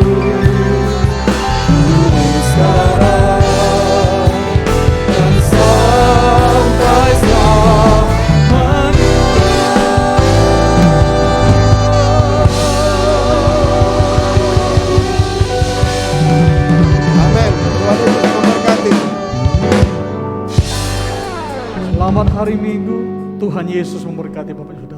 dulu sekarang dan sampai selamanya. Amin. Tuhan Yesus memberkati. Selamat hari Minggu, Tuhan Yesus memberkati Bapak Saudara.